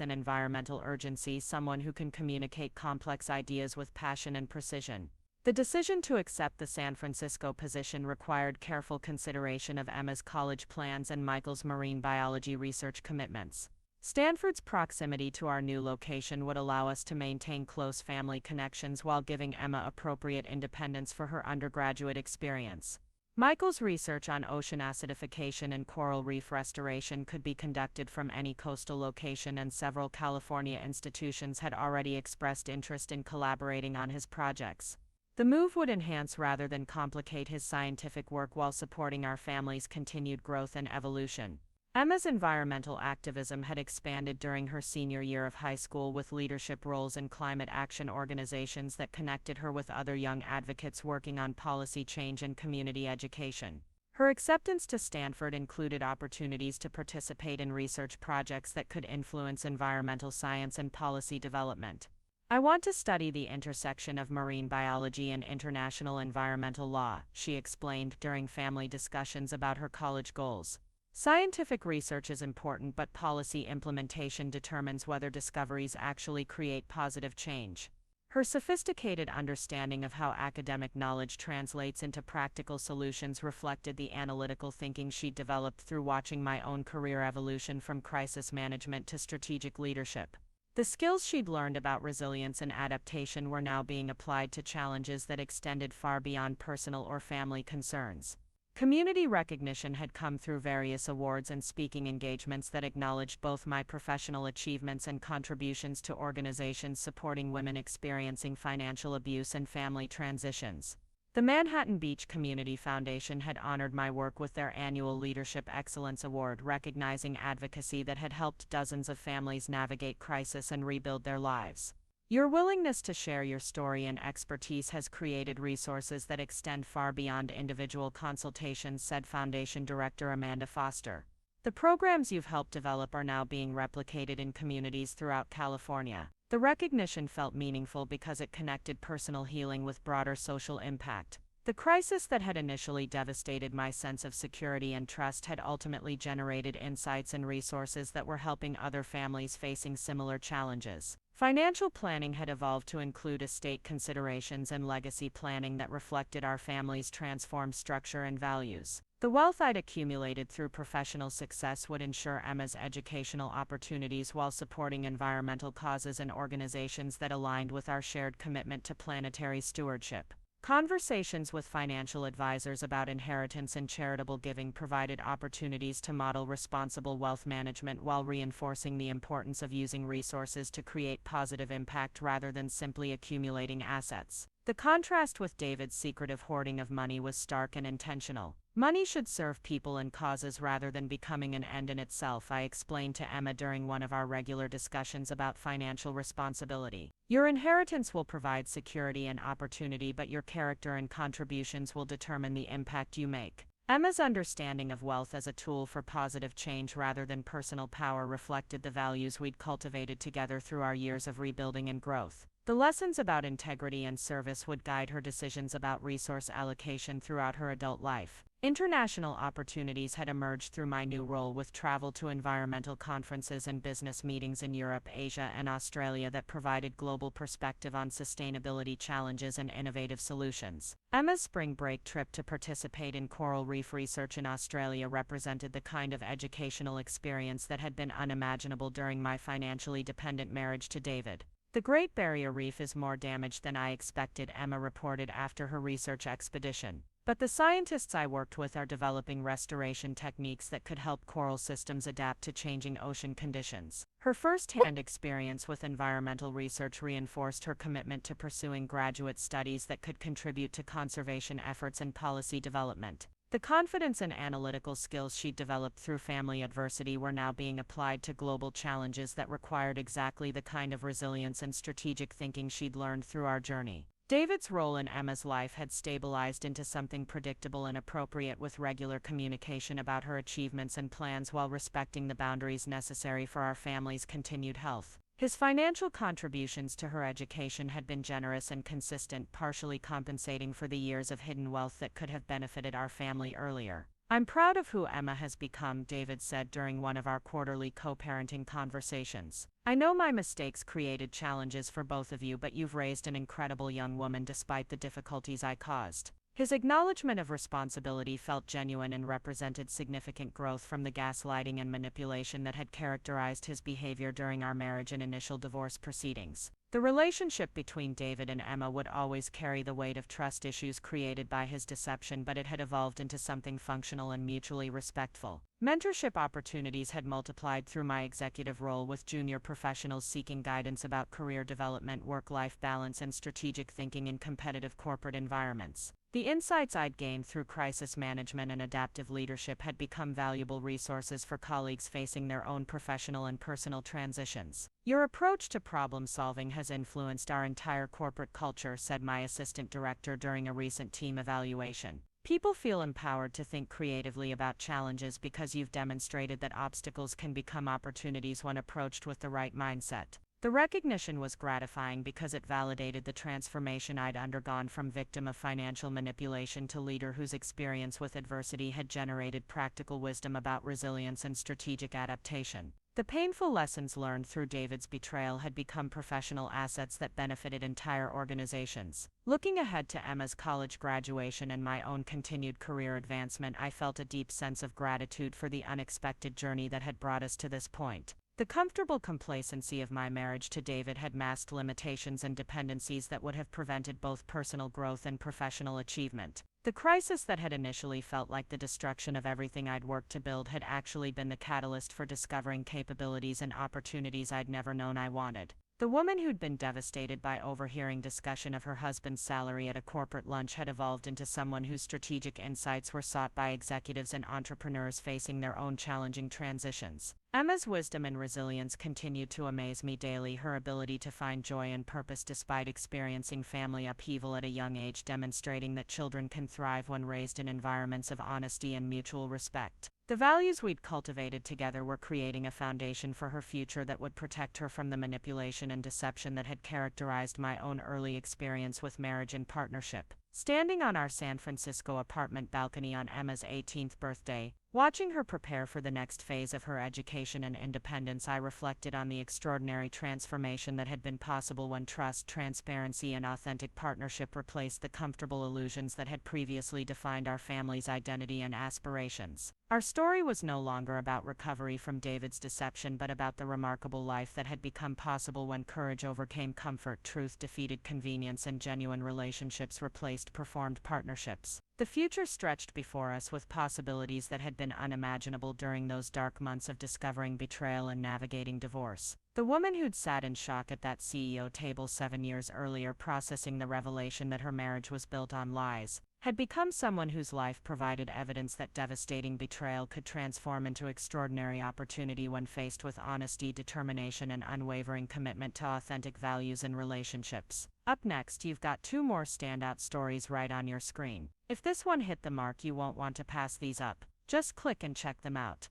and environmental urgency, someone who can communicate complex ideas with passion and precision." The decision to accept the San Francisco position required careful consideration of Emma's college plans and Michael's marine biology research commitments. Stanford's proximity to our new location would allow us to maintain close family connections while giving Emma appropriate independence for her undergraduate experience. Michael's research on ocean acidification and coral reef restoration could be conducted from any coastal location, and several California institutions had already expressed interest in collaborating on his projects. The move would enhance rather than complicate his scientific work while supporting our family's continued growth and evolution. Emma's environmental activism had expanded during her senior year of high school, with leadership roles in climate action organizations that connected her with other young advocates working on policy change and community education. Her acceptance to Stanford included opportunities to participate in research projects that could influence environmental science and policy development. "I want to study the intersection of marine biology and international environmental law," she explained during family discussions about her college goals. "Scientific research is important, but policy implementation determines whether discoveries actually create positive change." Her sophisticated understanding of how academic knowledge translates into practical solutions reflected the analytical thinking she'd developed through watching my own career evolution from crisis management to strategic leadership. The skills she'd learned about resilience and adaptation were now being applied to challenges that extended far beyond personal or family concerns. Community recognition had come through various awards and speaking engagements that acknowledged both my professional achievements and contributions to organizations supporting women experiencing financial abuse and family transitions. The Manhattan Beach Community Foundation had honored my work with their annual Leadership Excellence Award, recognizing advocacy that had helped dozens of families navigate crisis and rebuild their lives. "Your willingness to share your story and expertise has created resources that extend far beyond individual consultations," said Foundation Director Amanda Foster. "The programs you've helped develop are now being replicated in communities throughout California." The recognition felt meaningful because it connected personal healing with broader social impact. The crisis that had initially devastated my sense of security and trust had ultimately generated insights and resources that were helping other families facing similar challenges. Financial planning had evolved to include estate considerations and legacy planning that reflected our family's transformed structure and values. The wealth I'd accumulated through professional success would ensure Emma's educational opportunities while supporting environmental causes and organizations that aligned with our shared commitment to planetary stewardship. Conversations with financial advisors about inheritance and charitable giving provided opportunities to model responsible wealth management while reinforcing the importance of using resources to create positive impact rather than simply accumulating assets. The contrast with David's secretive hoarding of money was stark and intentional. Money should serve people and causes rather than becoming an end in itself, I explained to Emma during one of our regular discussions about financial responsibility. Your inheritance will provide security and opportunity, but your character and contributions will determine the impact you make. Emma's understanding of wealth as a tool for positive change rather than personal power reflected the values we'd cultivated together through our years of rebuilding and growth. The lessons about integrity and service would guide her decisions about resource allocation throughout her adult life. International opportunities had emerged through my new role with travel to environmental conferences and business meetings in Europe, Asia, and Australia that provided global perspective on sustainability challenges and innovative solutions. Emma's spring break trip to participate in coral reef research in Australia represented the kind of educational experience that had been unimaginable during my financially dependent marriage to David. The Great Barrier Reef is more damaged than I expected, Emma reported after her research expedition. But the scientists I worked with are developing restoration techniques that could help coral systems adapt to changing ocean conditions. Her first-hand experience with environmental research reinforced her commitment to pursuing graduate studies that could contribute to conservation efforts and policy development. The confidence and analytical skills she'd developed through family adversity were now being applied to global challenges that required exactly the kind of resilience and strategic thinking she'd learned through our journey. David's role in Emma's life had stabilized into something predictable and appropriate, with regular communication about her achievements and plans while respecting the boundaries necessary for our family's continued health. His financial contributions to her education had been generous and consistent, partially compensating for the years of hidden wealth that could have benefited our family earlier. I'm proud of who Emma has become, David said during one of our quarterly co-parenting conversations. I know my mistakes created challenges for both of you, but you've raised an incredible young woman despite the difficulties I caused. His acknowledgement of responsibility felt genuine and represented significant growth from the gaslighting and manipulation that had characterized his behavior during our marriage and initial divorce proceedings. The relationship between David and Emma would always carry the weight of trust issues created by his deception, but it had evolved into something functional and mutually respectful. Mentorship opportunities had multiplied through my executive role, with junior professionals seeking guidance about career development, work-life balance, and strategic thinking in competitive corporate environments. The insights I'd gained through crisis management and adaptive leadership had become valuable resources for colleagues facing their own professional and personal transitions. Your approach to problem solving has influenced our entire corporate culture, said my assistant director during a recent team evaluation. People feel empowered to think creatively about challenges because you've demonstrated that obstacles can become opportunities when approached with the right mindset. The recognition was gratifying because it validated the transformation I'd undergone from victim of financial manipulation to leader whose experience with adversity had generated practical wisdom about resilience and strategic adaptation. The painful lessons learned through David's betrayal had become professional assets that benefited entire organizations. Looking ahead to Emma's college graduation and my own continued career advancement, I felt a deep sense of gratitude for the unexpected journey that had brought us to this point. The comfortable complacency of my marriage to David had masked limitations and dependencies that would have prevented both personal growth and professional achievement. The crisis that had initially felt like the destruction of everything I'd worked to build had actually been the catalyst for discovering capabilities and opportunities I'd never known I wanted. The woman who'd been devastated by overhearing discussion of her husband's salary at a corporate lunch had evolved into someone whose strategic insights were sought by executives and entrepreneurs facing their own challenging transitions. Emma's wisdom and resilience continued to amaze me daily. Her ability to find joy and purpose despite experiencing family upheaval at a young age, demonstrating that children can thrive when raised in environments of honesty and mutual respect. The values we'd cultivated together were creating a foundation for her future that would protect her from the manipulation and deception that had characterized my own early experience with marriage and partnership. Standing on our San Francisco apartment balcony on Emma's 18th birthday, watching her prepare for the next phase of her education and independence, I reflected on the extraordinary transformation that had been possible when trust, transparency, and authentic partnership replaced the comfortable illusions that had previously defined our family's identity and aspirations. Our story was no longer about recovery from David's deception, but about the remarkable life that had become possible when courage overcame comfort, truth defeated convenience, and genuine relationships replaced performed partnerships. The future stretched before us with possibilities that had been unimaginable during those dark months of discovering betrayal and navigating divorce. The woman who'd sat in shock at that CEO table 7 years earlier, processing the revelation that her marriage was built on lies, had become someone whose life provided evidence that devastating betrayal could transform into extraordinary opportunity when faced with honesty, determination, and unwavering commitment to authentic values and relationships. Up next, you've got 2 more standout stories right on your screen. If this one hit the mark, you won't want to pass these up. Just click and check them out.